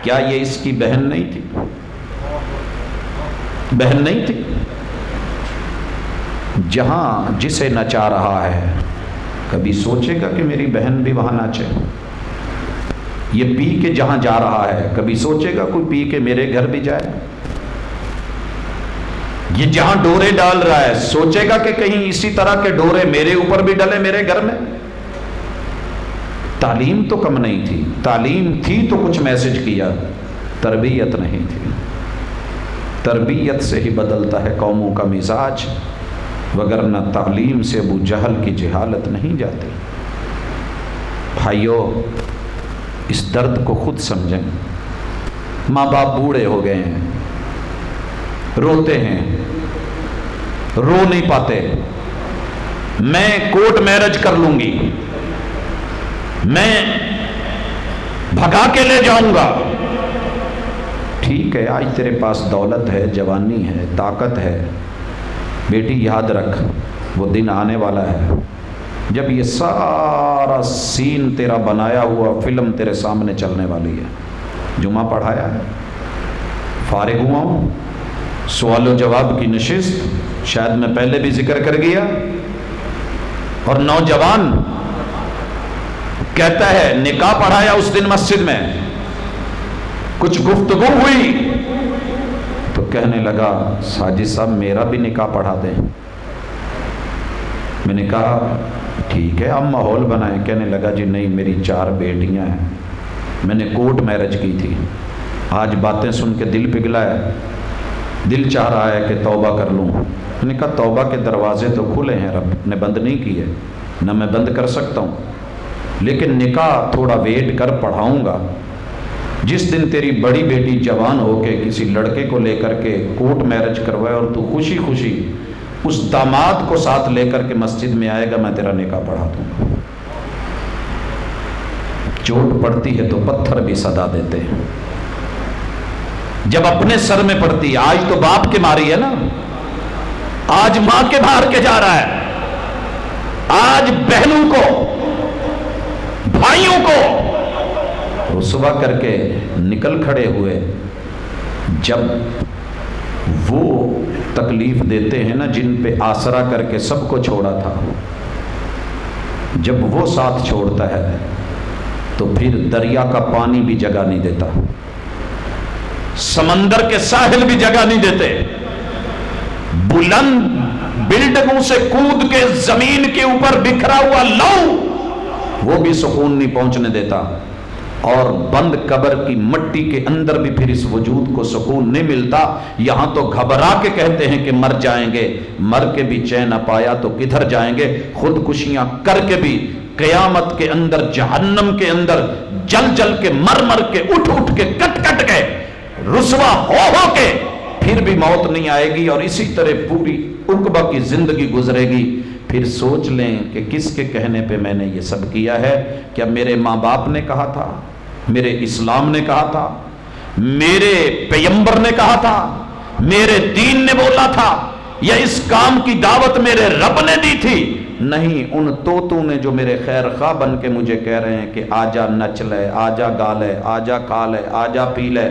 S1: کیا یہ اس کی بہن نہیں تھی؟ بہن نہیں تھی؟ جہاں جسے نچا رہا ہے کبھی سوچے گا کہ میری بہن بھی وہاں ناچے؟ یہ پی کے جہاں جا رہا ہے کبھی سوچے گا کوئی پی کے میرے گھر بھی جائے؟ یہ جہاں ڈورے ڈال رہا ہے سوچے گا کہ کہیں اسی طرح کے ڈورے میرے اوپر بھی ڈلے میرے گھر میں؟ تعلیم تو کم نہیں تھی، تعلیم تھی تو کچھ میسج کیا، تربیت نہیں تھی۔ تربیت سے ہی بدلتا ہے قوموں کا مزاج، وگرنہ تعلیم سے ابو جہل کی جہالت نہیں جاتی۔ بھائیو، اس درد کو خود سمجھیں۔ ماں باپ بوڑھے ہو گئے ہیں، روتے ہیں، رو نہیں پاتے۔ میں کورٹ میرج کر لوں گی، میں بھگا کے لے جاؤں گا۔ ٹھیک ہے، آج تیرے پاس دولت ہے، جوانی ہے، طاقت ہے، بیٹی یاد رکھ وہ دن آنے والا ہے جب یہ سارا سین تیرا بنایا ہوا فلم تیرے سامنے چلنے والی ہے۔ جمعہ پڑھایا ہے، فارغ ہوا ہوں، سوال و جواب کی نشست شاید میں پہلے بھی ذکر کر گیا، اور نوجوان کہتا ہے نکاح پڑھایا اس دن مسجد میں، کچھ گفتگو ہوئی تو کہنے لگا ساجد صاحب میرا بھی نکاح پڑھا دیں۔ میں نے کہا ٹھیک ہے اب ماحول بنائیں۔ کہنے لگا جی نہیں، میری 4 بیٹیاں ہیں، میں نے کورٹ میرج کی تھی، آج باتیں سن کے دل پگھلا ہے، دل چاہ رہا ہے کہ توبہ کر لوں. نے کہا توبہ کے دروازے تو کھلے ہیں، رب نے بند نہیں کیے، نہ میں بند کر سکتا ہوں، لیکن نکاح تھوڑا ویٹ کر، پڑھاؤں گا. جس دن تیری بڑی بیٹی جوان ہو کے کسی لڑکے کو لے کر کے کورٹ میرج کروائے اور تو خوشی خوشی اس داماد کو ساتھ لے کر کے مسجد میں آئے گا، میں تیرا نکاح پڑھا دوں گا. چوٹ پڑتی ہے تو پتھر بھی صدا دیتے ہیں. جب اپنے سر میں پڑتی، آج تو باپ کے ماری ہے نا، آج ماں کے مار کے جا رہا ہے، آج بہنوں کو، بھائیوں کو رسوا کر کے نکل کھڑے ہوئے. جب وہ تکلیف دیتے ہیں نا جن پہ آسرا کر کے سب کو چھوڑا تھا، جب وہ ساتھ چھوڑتا ہے تو پھر دریا کا پانی بھی جگہ نہیں دیتا، سمندر کے ساحل بھی جگہ نہیں دیتے، بلند بلڈنگوں سے کود کے زمین کے اوپر بکھرا ہوا لو وہ بھی سکون نہیں پہنچنے دیتا، اور بند قبر کی مٹی کے اندر بھی پھر اس وجود کو سکون نہیں ملتا. یہاں تو گھبرا کے کہتے ہیں کہ مر جائیں گے، مر کے بھی چین نہ پایا تو کدھر جائیں گے. خودکشیاں کر کے بھی قیامت کے اندر، جہنم کے اندر جل جل کے، مر مر کے، اٹھ اٹھ کے، کٹ کٹ کے، رسوا ہو کے پھر بھی موت نہیں آئے گی، اور اسی طرح پوری عقبہ کی زندگی گزرے گی. پھر سوچ لیں کہ کس کے کہنے پہ میں نے یہ سب کیا ہے. کیا میرے ماں باپ نے کہا تھا، میرے اسلام نے کہا تھا، میرے پیغمبر نے کہا تھا، میرے دین نے بولا تھا، یا اس کام کی دعوت میرے رب نے دی تھی؟ نہیں، ان توتوں نے جو میرے خیر خواہ بن کے مجھے کہہ رہے ہیں کہ آجا نچ لے، آجا گا لے، آجا کھا لے، آجا پی لے،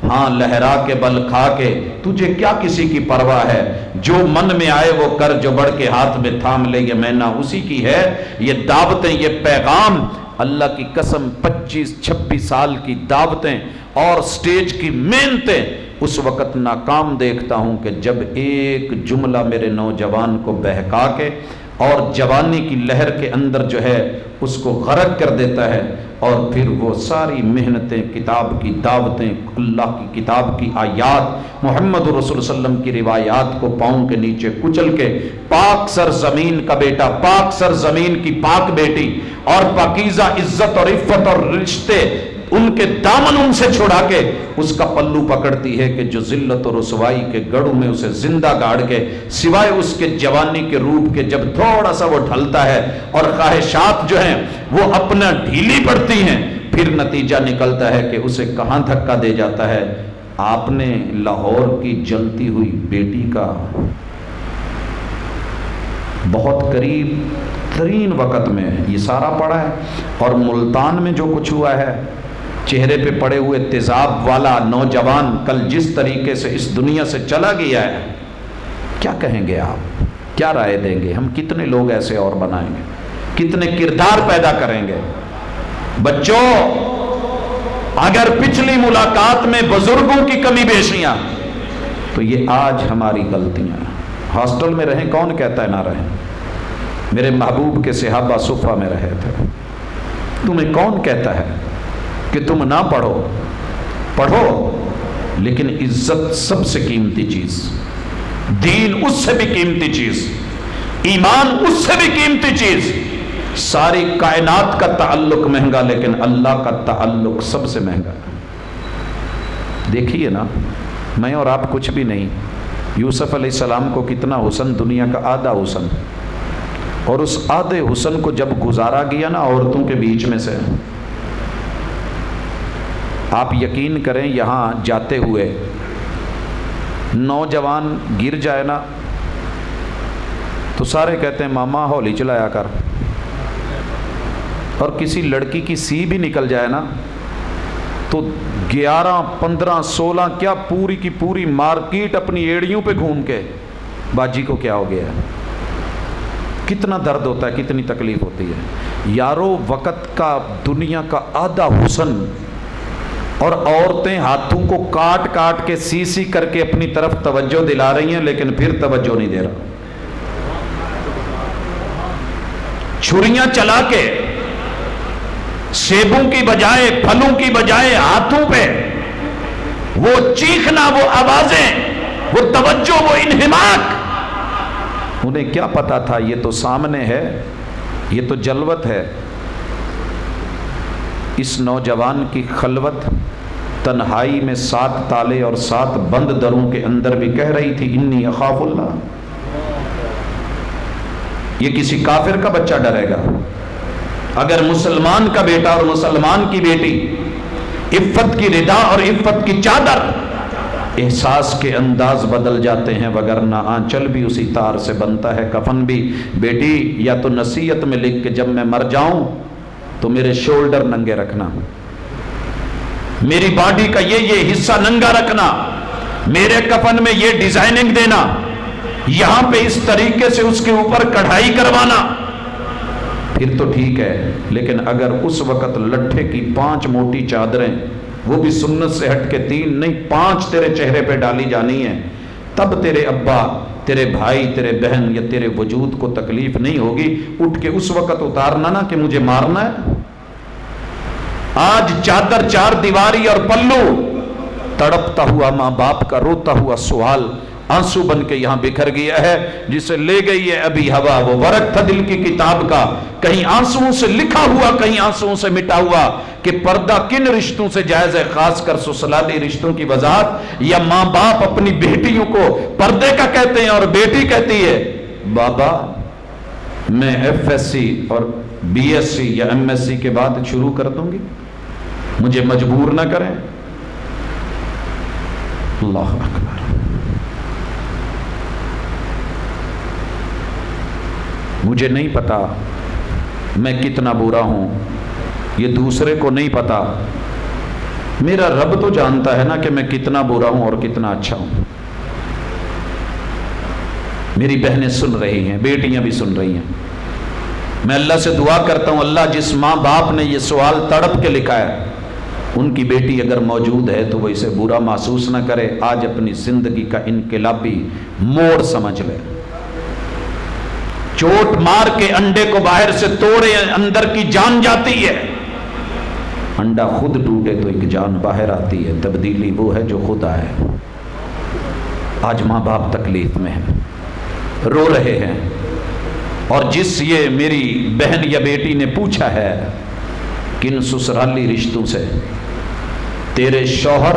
S1: ہاں لہرا کے بل کھا کے، تجھے کیا کسی کی پرواہ ہے؟ جو من میں آئے وہ کر، جو بڑھ کے ہاتھ میں تھام لے، یہ مینا اسی کی ہے. یہ دعوتیں، یہ پیغام، اللہ کی قسم 25-26 سال کی دعوتیں اور سٹیج کی محنتیں اس وقت ناکام دیکھتا ہوں کہ جب ایک جملہ میرے نوجوان کو بہکا کے اور جوانی کی لہر کے اندر جو ہے اس کو غرق کر دیتا ہے، اور پھر وہ ساری محنتیں، کتاب کی دعوتیں، اللہ کی کتاب کی آیات، محمد رسول اللہ علیہ وسلم کی روایات کو پاؤں کے نیچے کچل کے پاک سرزمین کا بیٹا، پاک سرزمین کی پاک بیٹی اور پاکیزہ عزت اور عفت اور رشتے ان کے دامن ان سے چھڑا کے اس کا پلو پکڑتی ہے کہ جو ذلت اور رسوائی کے گڑھوں میں اسے زندہ گاڑ کے، سوائے اس کے جوانی کے روپ کے جب تھوڑا سا وہ ڈھلتا ہے اور خواہشات جو ہیں وہ اپنا ڈھیلی پڑتی ہیں، پھر نتیجہ نکلتا ہے کہ اسے کہاں دھکا دے جاتا ہے. آپ نے لاہور کی جلتی ہوئی بیٹی کا بہت قریب ترین وقت میں یہ سارا پڑا ہے، اور ملتان میں جو کچھ ہوا ہے، چہرے پہ پڑے ہوئے تیزاب والا نوجوان کل جس طریقے سے اس دنیا سے چلا گیا ہے، کیا کہیں گے آپ؟ کیا رائے دیں گے؟ ہم کتنے لوگ ایسے اور بنائیں گے؟ کتنے کردار پیدا کریں گے؟ بچوں، اگر پچھلی ملاقات میں بزرگوں کی کمی بیشیاں، تو یہ آج ہماری غلطیاں. ہاسٹل میں رہیں، کون کہتا ہے نہ رہیں؟ میرے محبوب کے صحابہ صفہ میں رہے تھے. تمہیں کون کہتا ہے کہ تم نہ پڑھو؟ پڑھو، لیکن عزت سب سے قیمتی چیز، دین اس سے بھی قیمتی چیز، ایمان اس سے بھی قیمتی چیز. ساری کائنات کا تعلق مہنگا، لیکن اللہ کا تعلق سب سے مہنگا. دیکھیے نا، میں اور آپ کچھ بھی نہیں. یوسف علیہ السلام کو کتنا حسن، دنیا کا آدھا حسن، اور اس آدھے حسن کو جب گزارا گیا نا عورتوں کے بیچ میں سے، آپ یقین کریں یہاں جاتے ہوئے نوجوان گر جائے نا تو سارے کہتے ہیں ماما ہولی چلایا کر، اور کسی لڑکی کی سی بھی نکل جائے نا تو 11, 15, 16 کیا پوری کی پوری مارکیٹ اپنی ایڑیوں پہ گھوم کے باجی کو کیا ہو گیا. کتنا درد ہوتا ہے، کتنی تکلیف ہوتی ہے. یارو وقت کا دنیا کا آدھا حسن، اور عورتیں ہاتھوں کو کاٹ کاٹ کے سی سی کر کے اپنی طرف توجہ دلا رہی ہیں، لیکن پھر توجہ نہیں دے رہا. چھریاں چلا کے سیبوں کی بجائے، پھلوں کی بجائے ہاتھوں پہ وہ چیخنا، وہ آوازیں، وہ توجہ، وہ انہماک. انہیں کیا پتا تھا یہ تو سامنے ہے، یہ تو جلوت ہے. اس نوجوان کی خلوت تنہائی میں 7 تالے اور 7 بند دروں کے اندر بھی کہہ رہی تھی انی اخاف اللہ. یہ کسی کافر کا بچہ ڈرے گا؟ اگر مسلمان کا بیٹا اور مسلمان کی بیٹی عفت کی ردا اور عفت کی چادر، احساس کے انداز بدل جاتے ہیں، وگرنہ آنچل بھی اسی تار سے بنتا ہے، کفن بھی. بیٹی یا تو نصیحت میں لکھ کے جب میں مر جاؤں تو میرے شولڈر ننگے رکھنا، میری باڈی کا یہ حصہ ننگا رکھنا، میرے کفن میں یہ ڈیزائننگ دینا، یہاں پہ اس طریقے سے اس کے اوپر کڑھائی کروانا، پھر تو ٹھیک ہے. لیکن اگر اس وقت لٹھے کی 5 موٹی چادریں، وہ بھی سنت سے ہٹ کے 3 نہیں 5 تیرے چہرے پہ ڈالی جانی ہیں، تب تیرے ابا، تیرے بھائی، تیرے بہن یا تیرے وجود کو تکلیف نہیں ہوگی. اٹھ کے اس وقت اتارنا نا کہ مجھے مارنا ہے. آج چادر 4 دیواری اور پلو، تڑپتا ہوا ماں باپ کا روتا ہوا سوال آنسو بن کے یہاں بکھر گیا ہے. جسے لے گئی ہے ابھی ہوا، وہ ورق تھا دل کی کتاب کا، کہیں آنسوؤں سے لکھا ہوا، کہیں آنسوؤں سے مٹا ہوا، کہ پردہ کن رشتوں سے جائز ہے، خاص کر سسرالی رشتوں کی وضاحت. یا ماں باپ اپنی بیٹیوں کو پردے کا کہتے ہیں اور بیٹی کہتی ہے بابا میں FSC اور BSc یا MSc کے بعد شروع کر دوں گی، مجھے مجبور نہ کریں. اللہ اکبر. مجھے نہیں پتا میں کتنا برا ہوں، یہ دوسرے کو نہیں پتا. میرا رب تو جانتا ہے نا کہ میں کتنا برا ہوں اور کتنا اچھا ہوں. میری بہنیں سن رہی ہیں، بیٹیاں بھی سن رہی ہیں. میں اللہ سے دعا کرتا ہوں اللہ جس ماں باپ نے یہ سوال تڑپ کے لکھا ہے، ان کی بیٹی اگر موجود ہے تو وہ اسے برا محسوس نہ کرے. آج اپنی زندگی کا انقلابی موڑ سمجھ لے. چوٹ مار کے انڈے کو باہر سے توڑے اندر کی جان جاتی ہے، انڈا خود ٹوٹے تو ایک جان باہر آتی ہے. تبدیلی وہ ہے جو خدا ہے. آج ماں باپ تکلیف میں ہیں، رو رہے ہیں. اور جس یہ میری بہن یا بیٹی نے پوچھا ہے کن سسرالی رشتوں سے، تیرے شوہر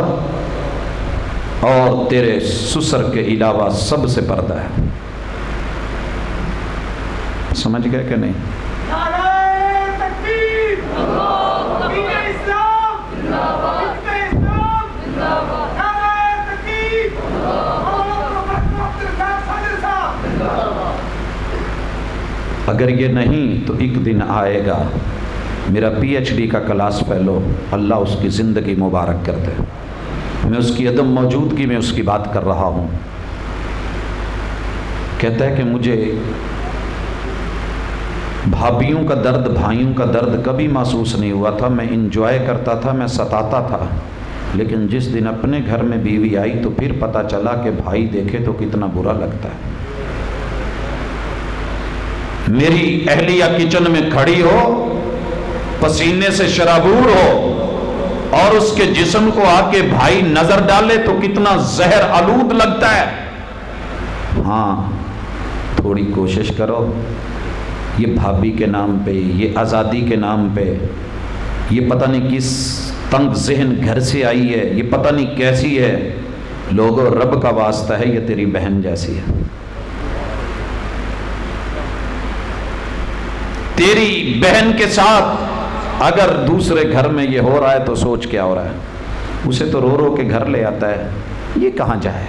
S1: اور تیرے سسر کے علاوہ سب سے پردہ ہے. سمجھ گئے کہ نہیں؟ اگر یہ نہیں تو ایک دن آئے گا میرا PhD کا کلاس فیلو، اللہ اس کی زندگی مبارک کر دے، میں اس کی عدم موجودگی میں اس کی بات کر رہا ہوں. کہتا ہے کہ مجھے بھابھیوں کا درد، بھائیوں کا درد کبھی محسوس نہیں ہوا تھا. میں انجوائے کرتا تھا، میں ستاتا تھا. لیکن جس دن اپنے گھر میں بیوی آئی تو پھر پتا چلا کہ بھائی دیکھے تو کتنا برا لگتا ہے. میری اہلیہ کچن میں کھڑی ہو، پسینے سے شرابور ہو، اور اس کے جسم کو آ کے بھائی نظر ڈالے تو کتنا زہر آلود لگتا ہے. ہاں تھوڑی کوشش کرو، یہ بھابھی کے نام پہ، یہ آزادی کے نام پہ، یہ پتہ نہیں کس تنگ ذہن گھر سے آئی ہے، یہ پتہ نہیں کیسی ہے. لوگوں رب کا واسطہ ہے یہ تیری بہن جیسی ہے. تیری بہن کے ساتھ اگر دوسرے گھر میں یہ ہو رہا ہے تو سوچ کیا ہو رہا ہے. اسے تو رو رو کے گھر لے آتا ہے، یہ کہاں جائے.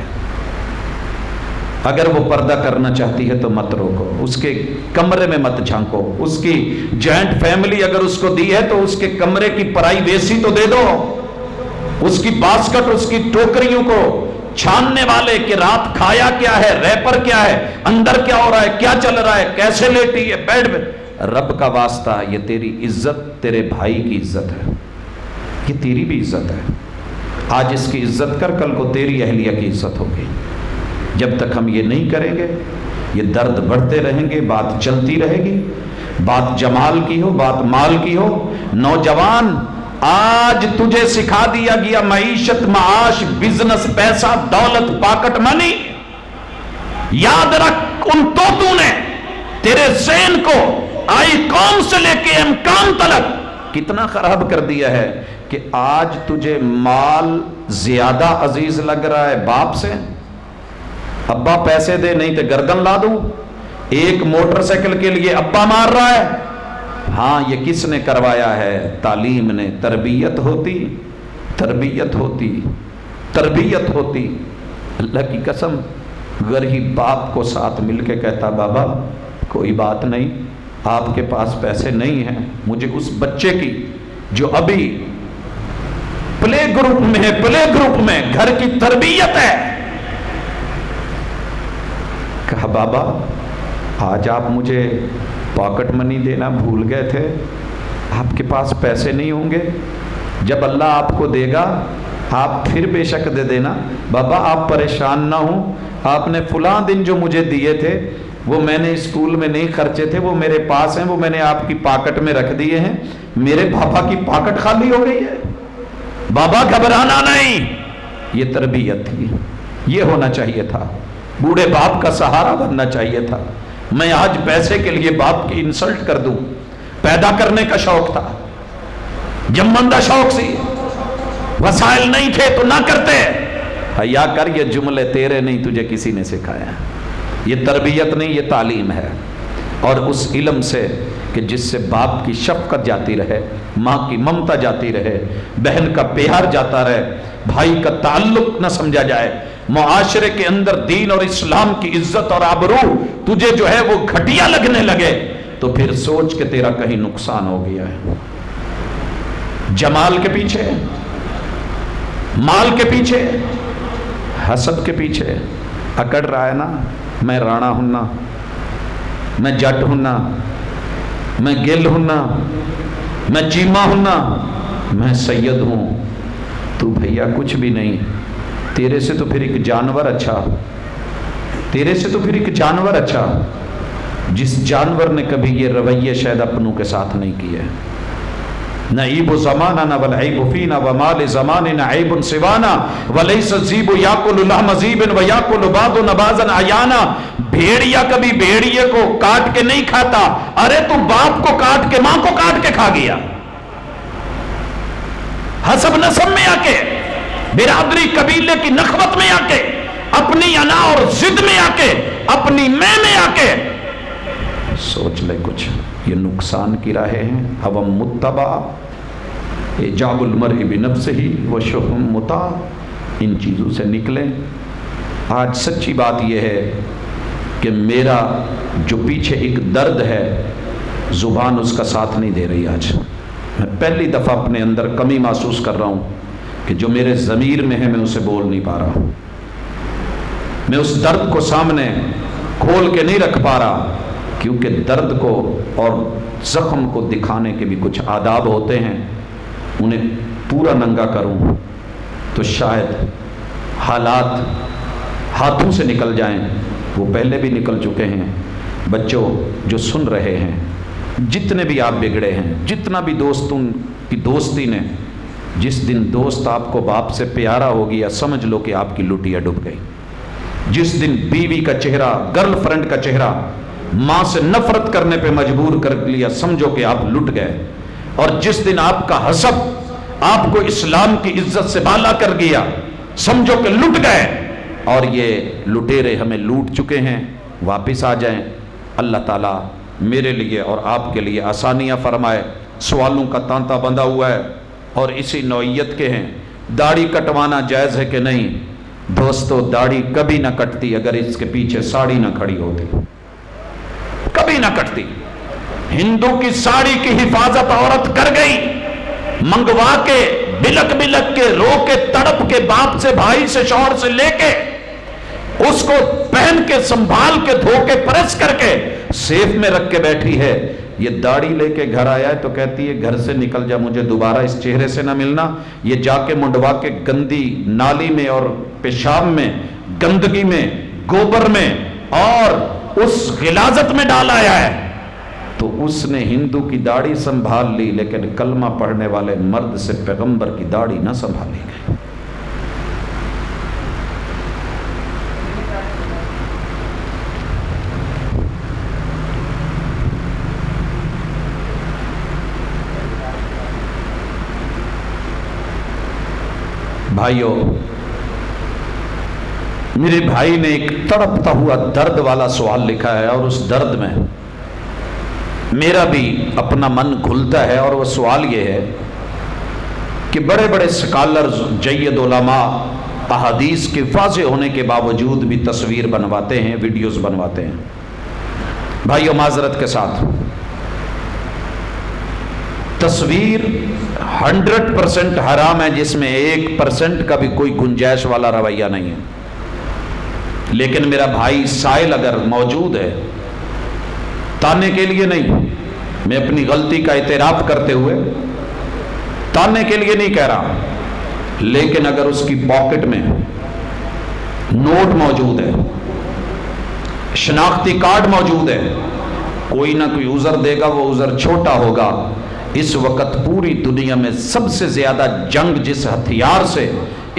S1: اگر وہ پردہ کرنا چاہتی ہے تو مت روکو، اس کے کمرے میں مت جھانکو. اس کی جوائنٹ فیملی اگر اس کو دی ہے تو اس کے کمرے کی پرائیویسی تو دے دو. اس کی باسکٹ، اس کی ٹوکریوں کو چھاننے والے کہ رات کھایا کیا ہے، ریپر کیا ہے، اندر کیا ہو رہا ہے، کیا چل رہا ہے، کیسے لیٹی ہے بیڈ میں. رب کا واسطہ یہ تیری عزت تیرے بھائی کی عزت ہے، یہ تیری بھی عزت ہے. آج اس کی عزت کر، کل کو تیری اہلیہ کی عزت ہوگی. جب تک ہم یہ نہیں کریں گے یہ درد بڑھتے رہیں گے، بات چلتی رہے گی. بات جمال کی ہو، بات مال کی ہو. نوجوان آج تجھے سکھا دیا گیا معیشت، معاش، بزنس، پیسہ، دولت، پاکٹ منی. یاد رکھ ان توتوں نے تیرے ذہن کو آئی قوم سے لے کے امکان تلک کتنا خراب کر دیا ہے کہ آج تجھے مال زیادہ عزیز لگ رہا ہے باپ سے. ابا پیسے دے نہیں تو گردن لا دوں. ایک موٹر سائیکل کے لیے ابا مار رہا ہے. ہاں یہ کس نے کروایا ہے؟ تعلیم نے. تربیت ہوتی، تربیت ہوتی، تربیت ہوتی. اللہ کی قسم غریب باپ کو ساتھ مل کے کہتا بابا کوئی بات نہیں، آپ کے پاس پیسے نہیں ہیں، مجھے اس بچے کی جو ابھی پلے گروپ میں ہے، پلے گروپ میں گھر کی تربیت ہے. کہا بابا آج آپ مجھے پاکٹ منی دینا بھول گئے تھے، آپ کے پاس پیسے نہیں ہوں گے، جب اللہ آپ کو دے گا آپ پھر بے شک دے دینا. بابا آپ پریشان نہ ہوں، آپ نے فلاں دن جو مجھے دیے تھے وہ میں نے اسکول میں نہیں خرچے تھے، وہ میرے پاس ہیں، وہ میں نے آپ کی پاکٹ میں رکھ دیے ہیں. میرے بابا کی پاکٹ خالی ہو گئی ہے. بابا گھبرانا نہیں. یہ تربیت تھی، یہ ہونا چاہیے تھا. بوڑھے باپ کا سہارا بننا چاہیے تھا. میں آج پیسے کے لیے باپ کی انسلٹ کر دوں؟ پیدا کرنے کا شوق تھا، جمندہ شوق سی، وسائل نہیں تھے تو نہ کرتے. حیا کر، یہ جملے تیرے نہیں، تجھے کسی نے سکھایا. یہ تربیت نہیں، یہ تعلیم ہے. اور اس علم سے کہ جس سے باپ کی شفقت جاتی رہے، ماں کی ممتا جاتی رہے، بہن کا پیار جاتا رہے، بھائی کا تعلق نہ سمجھا جائے، معاشرے کے اندر دین اور اسلام کی عزت اور آبرو تجھے جو ہے وہ گھٹیا لگنے لگے تو پھر سوچ کہ تیرا کہیں نقصان ہو گیا ہے. جمال کے پیچھے، مال کے پیچھے، حسب کے پیچھے اکڑ رہا ہے نا. میں رانا ہوں نا، میں جٹ ہوں نا، میں گل ہوں نا، میں چیمہ ہوں نا، میں سید ہوں. تو بھیا کچھ بھی نہیں. تیرے سے تو پھر ایک جانور اچھا، تیرے سے تو پھر ایک جانور اچھا، جس جانور نے کبھی یہ رویے شاید اپنوں کے ساتھ نہیں کیے. نعیب زماننا والعیب فینا ومال زماننا عیب سوانا ولیس الذیب یاکل لحم ذیب ویاکل بعض نبازا عیانا. بھیڑیا کبھی بھیڑیے کو کاٹ کے نہیں کھاتا. ارے تو باپ کو کاٹ کے، ماں کو کاٹ کے کھا گیا. حسب نسب میں آ کے، برادری قبیلے کی نخوت میں آ کے، اپنی انا اور ضد میں آ کے، اپنی میں آ کے سوچ لے کچھ. یہ نقصان کی راہیں ہیں. اوم متبع اعجاب المرء بنفسہ وشحم مطاع. ان چیزوں سے نکلیں. آج سچی بات یہ ہے کہ میرا جو پیچھے ایک درد ہے زبان اس کا ساتھ نہیں دے رہی. آج میں پہلی دفعہ اپنے اندر کمی محسوس کر رہا ہوں کہ جو میرے ضمیر میں ہے میں اسے بول نہیں پا رہا. میں اس درد کو سامنے کھول کے نہیں رکھ پا رہا، کیونکہ درد کو اور زخم کو دکھانے کے بھی کچھ آداب ہوتے ہیں. انہیں پورا ننگا کروں تو شاید حالات ہاتھوں سے نکل جائیں. وہ پہلے بھی نکل چکے ہیں. بچوں جو سن رہے ہیں، جتنے بھی آپ بگڑے ہیں، جتنا بھی دوستوں کی دوستی نے، جس دن دوست آپ کو باپ سے پیارا ہو گیا سمجھ لو کہ آپ کی لٹیا ڈوب گئی. جس دن بیوی کا چہرہ، گرل فرینڈ کا چہرہ ماں سے نفرت کرنے پہ مجبور کر لیا سمجھو کہ آپ لٹ گئے. اور جس دن آپ کا حسب آپ کو اسلام کی عزت سے بالا کر گیا سمجھو کہ لٹ گئے. اور یہ لٹیرے ہمیں لوٹ چکے ہیں. واپس آ جائیں. اللہ تعالیٰ میرے لیے اور آپ کے لیے آسانیاں فرمائے. سوالوں کا تانتا بندھا ہوا ہے اور اسی نوعیت کے ہیں. داڑھی کٹوانا جائز ہے کہ نہیں؟ دوستو داڑھی کبھی نہ کٹتی اگر اس کے پیچھے ساڑی نہ کھڑی ہوتی. کبھی نہ کٹتی. ہندو کی ساڑی کی حفاظت عورت کر گئی. منگوا کے، بلک بلک کے، رو کے، تڑپ کے، باپ سے، بھائی سے، شوہر سے لے کے اس کو پہن کے، سنبھال کے، دھو کے، پریس کر کے سیف میں رکھ کے بیٹھی ہے. یہ داڑھی لے کے گھر آیا ہے تو کہتی ہے گھر سے نکل جا، مجھے دوبارہ اس چہرے سے نہ ملنا. یہ جا کے منڈوا کے گندی نالی میں اور پیشاب میں، گندگی میں، گوبر میں اور اس غلاظت میں ڈال آیا ہے. تو اس نے ہندو کی داڑھی سنبھال لی، لیکن کلمہ پڑھنے والے مرد سے پیغمبر کی داڑھی نہ سنبھالی گئی۔ بھائیو، میرے بھائی نے ایک تڑپتا ہوا درد والا سوال لکھا ہے، اور اس درد میں میرا بھی اپنا من کھلتا ہے، اور وہ سوال یہ ہے کہ بڑے بڑے سکالرز، جید علماء احادیث کے واضح ہونے کے باوجود بھی تصویر بنواتے ہیں، ویڈیوز بنواتے ہیں۔ بھائیو معذرت کے ساتھ، تصویر 100% حرام ہے، جس میں 1% کا بھی کوئی گنجائش والا رویہ نہیں ہے، لیکن میرا بھائی سائل اگر موجود ہے، تانے کے لیے نہیں، میں اپنی غلطی کا اعتراف کرتے ہوئے تانے کے لیے نہیں کہہ رہا، لیکن اگر اس کی پاکٹ میں نوٹ موجود ہے، شناختی کارڈ موجود ہے، کوئی نہ کوئی عذر دے گا، وہ عذر چھوٹا ہوگا۔ اس وقت پوری دنیا میں سب سے زیادہ جنگ جس ہتھیار سے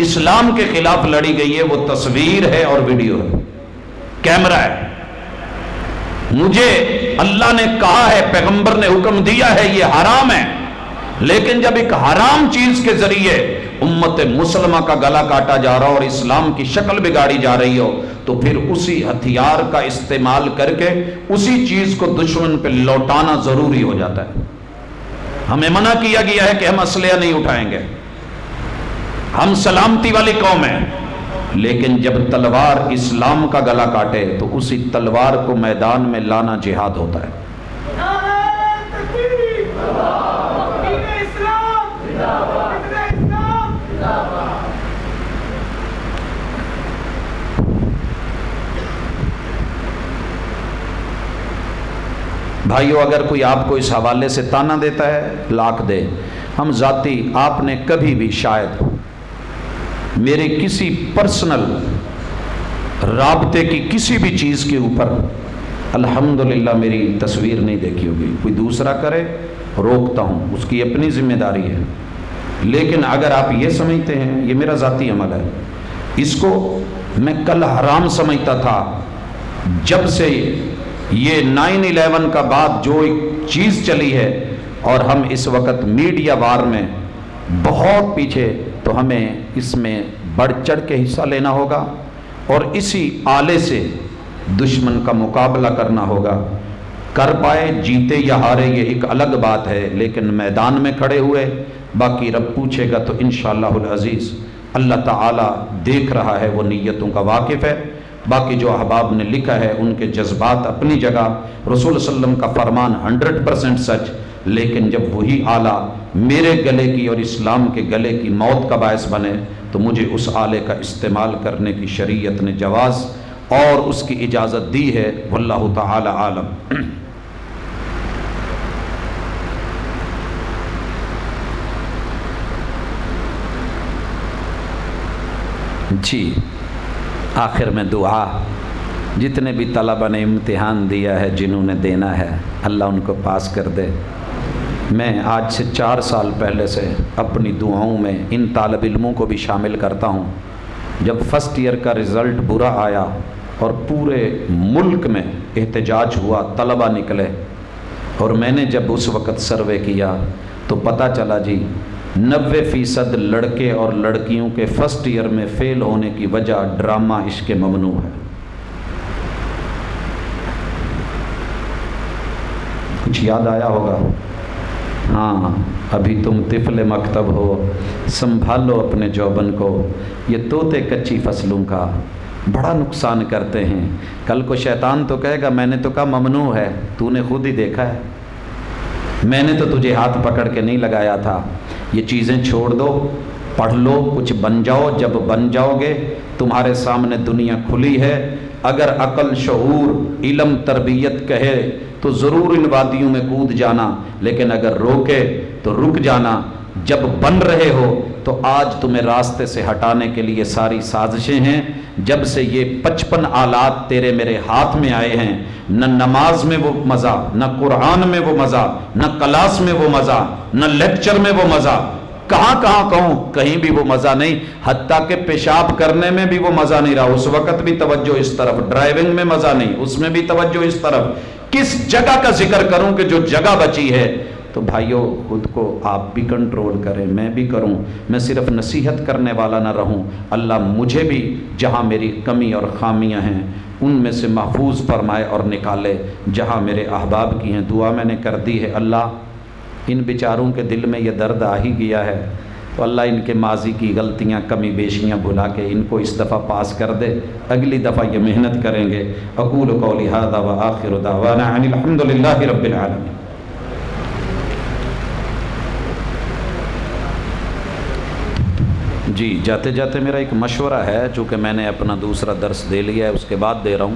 S1: اسلام کے خلاف لڑی گئی ہے، وہ تصویر ہے اور ویڈیو ہے، کیمرہ ہے۔ مجھے اللہ نے کہا ہے، پیغمبر نے حکم دیا ہے، یہ حرام ہے، لیکن جب ایک حرام چیز کے ذریعے امت مسلمہ کا گلا کاٹا جا رہا ہو اور اسلام کی شکل بگاڑی جا رہی ہو، تو پھر اسی ہتھیار کا استعمال کر کے اسی چیز کو دشمن پہ لوٹانا ضروری ہو جاتا ہے۔ ہمیں منع کیا گیا ہے کہ ہم اسلحہ نہیں اٹھائیں گے، ہم سلامتی والی قوم ہیں، لیکن جب تلوار اسلام کا گلا کاٹے تو اسی تلوار کو میدان میں لانا جہاد ہوتا ہے۔ بھائیو، اگر کوئی آپ کو اس حوالے سے تانا دیتا ہے، لاکھ دے۔ ہم ذاتی، آپ نے کبھی بھی شاید میرے کسی پرسنل رابطے کی کسی بھی چیز کے اوپر الحمدللہ میری تصویر نہیں دیکھی ہوگی۔ کوئی دوسرا کرے، روکتا ہوں، اس کی اپنی ذمہ داری ہے، لیکن اگر آپ یہ سمجھتے ہیں یہ میرا ذاتی عمل ہے، اس کو میں کل حرام سمجھتا تھا، جب سے یہ 9/11 کا بعد جو ایک چیز چلی ہے اور ہم اس وقت میڈیا وار میں بہت پیچھے، تو ہمیں اس میں بڑھ چڑھ کے حصہ لینا ہوگا اور اسی آلے سے دشمن کا مقابلہ کرنا ہوگا۔ کر پائے، جیتے یا ہارے، یہ ایک الگ بات ہے، لیکن میدان میں کھڑے ہوئے، باقی رب پوچھے گا تو انشاءاللہ العزیز اللہ تعالی دیکھ رہا ہے، وہ نیتوں کا واقف ہے۔ باقی جو احباب نے لکھا ہے ان کے جذبات اپنی جگہ، رسول صلی اللہ علیہ وسلم کا فرمان 100% سچ، لیکن جب وہی آلہ میرے گلے کی اور اسلام کے گلے کی موت کا باعث بنے تو مجھے اس آلے کا استعمال کرنے کی شریعت نے جواز اور اس کی اجازت دی ہے، واللہ تعالی عالم۔ جی، آخر میں دعا، جتنے بھی طلبہ نے امتحان دیا ہے، جنہوں نے دینا ہے، اللہ ان کو پاس کر دے۔ میں آج سے 4 سال پہلے سے اپنی دعاؤں میں ان طالب علموں کو بھی شامل کرتا ہوں۔ جب فرسٹ ایئر کا رزلٹ برا آیا اور پورے ملک میں احتجاج ہوا، طلبہ نکلے، اور میں نے جب اس وقت سروے کیا تو پتہ چلا جی 90% لڑکے اور لڑکیوں کے فرسٹ ایئر میں فیل ہونے کی وجہ ڈرامہ عشق ممنوع ہے۔ کچھ یاد آیا ہوگا؟ ہاں، ابھی تم طفل مکتب ہو، سنبھالو اپنے جوبن کو، یہ طوطے کچی فصلوں کا بڑا نقصان کرتے ہیں۔ کل کو شیطان تو کہے گا میں نے تو کہا ممنوع ہے، تو نے خود ہی دیکھا ہے، میں نے تو تجھے ہاتھ پکڑ کے نہیں لگایا تھا۔ یہ چیزیں چھوڑ دو، پڑھ لو، کچھ بن جاؤ۔ جب بن جاؤ گے تمہارے سامنے دنیا کھلی ہے۔ اگر عقل، شعور، علم، تربیت کہے تو ضرور ان وادیوں میں کود جانا، لیکن اگر روکے تو رک جانا۔ جب بن رہے ہو تو آج تمہیں راستے سے ہٹانے کے لیے ساری سازشیں ہیں۔ جب سے یہ 55 آلات تیرے میرے ہاتھ میں آئے ہیں، نہ نماز میں وہ مزہ، نہ قرآن میں وہ مزہ، نہ کلاس میں وہ مزہ، نہ لیکچر میں وہ مزہ، کہاں کہوں کہیں بھی وہ مزہ نہیں، حتیٰ کہ پیشاب کرنے میں بھی وہ مزہ نہیں رہا، اس وقت بھی توجہ اس طرف، ڈرائیونگ میں مزہ نہیں، اس میں بھی توجہ اس طرف، کس جگہ کا ذکر کروں کہ جو جگہ بچی ہے۔ تو بھائیو خود کو آپ بھی کنٹرول کریں، میں بھی کروں، میں صرف نصیحت کرنے والا نہ رہوں، اللہ مجھے بھی جہاں میری کمی اور خامیاں ہیں ان میں سے محفوظ فرمائے اور نکالے، جہاں میرے احباب کی ہیں دعا میں نے کر دی ہے۔ اللہ ان بیچاروں کے دل میں یہ درد آ ہی گیا ہے تو اللہ ان کے ماضی کی غلطیاں کمی بیشیاں بھلا کے ان کو اس دفعہ پاس کر دے، اگلی دفعہ یہ محنت کریں گے۔ اقول قولی ھذا وآخر دعوانا ان الحمد للہ رب العالمین۔ جی جاتے جاتے میرا ایک مشورہ ہے، چونکہ میں نے اپنا دوسرا درس دے لیا ہے، اس کے بعد دے رہا ہوں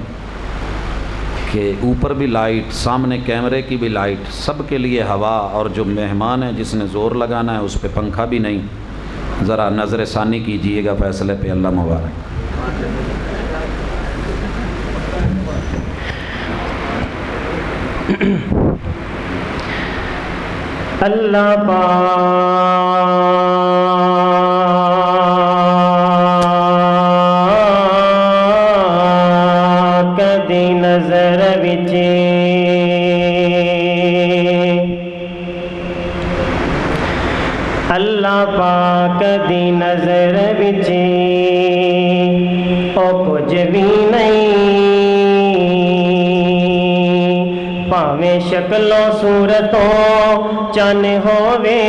S1: کہ اوپر بھی لائٹ، سامنے کیمرے کی بھی لائٹ، سب کے لیے ہوا، اور جو مہمان ہے جس نے زور لگانا ہے اس پہ پنکھا بھی نہیں، ذرا نظر ثانی کیجئے گا فیصلے پہ۔ اللہ مبارک۔
S3: اللہ پاک دی نظر وچ اللہ پاک دی نظر وچ او کچھ بھی نہیں، پاویں شکلوں صورتوں چن ہووے،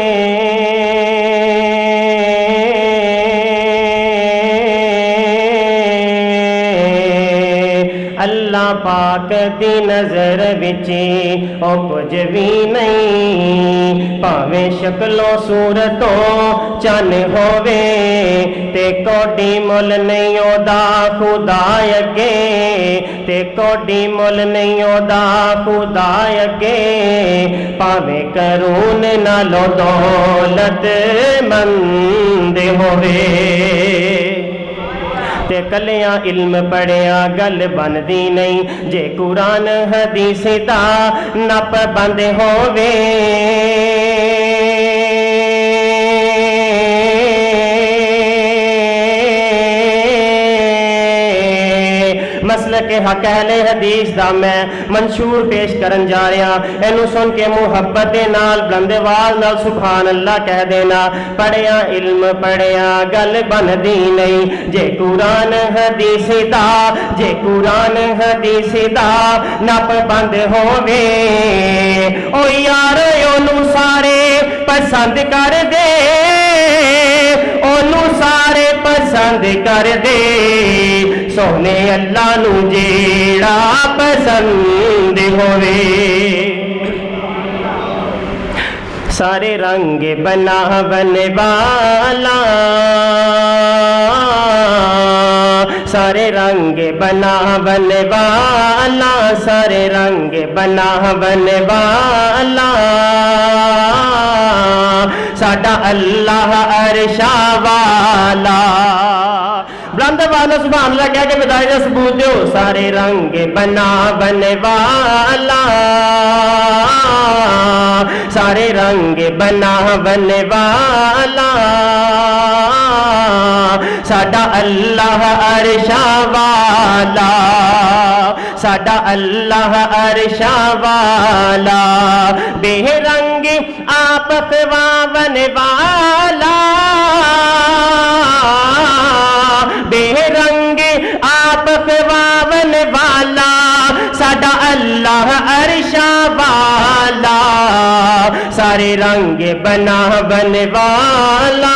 S3: اللہ پاک دی نظر وچ او کچھ بھی نہیں، پاویں شکلوں صورتوں چن ہووے، تے کوڈی مل نہیں اودا خدا اگے، تے کوڈی مل نہیں اودا خدا اگے، پاویں کرون نالوں دولت مند ہووے، تے کلیاں علم پڑھیا گل بندی نہیں، جے قرآن حدیث دا نپ بند ہووے، مسلک حق اہل حدیث دا میں منشور پیش کرن جا رہا، اینو سن کے محبت دے نال بلند آواز نال سبحان اللہ کہہ دینا۔ پڑھیا علم پڑھیا گل بندی نہیں، جے قرآن حدیث دا، جے قرآن حدیث دا نپ بند ہووے، او یار اونوں سارے پسند کر دے، اونوں سارے پسند کر دے، سونے اللہ نو جیڑا پسند ہووے، سارے رنگ بناون والا، سارے رنگ بناون والا، سارے رنگ بناون والا، ساڈا اللہ عرشا والا، بلند والا سبحان اللہ کہہ کے بدائی دا ثبوت دیو، سارے رنگ بناون والا، سارے رنگ بناون والا، ساڈا اللہ عرشا والا، ساڈا اللہ عرشا والا، بے رنگ آپ خواون والا، بے رنگ آپ خواون والا، ساڈا اللہ عرشا والا، سارے رنگ بناون والا،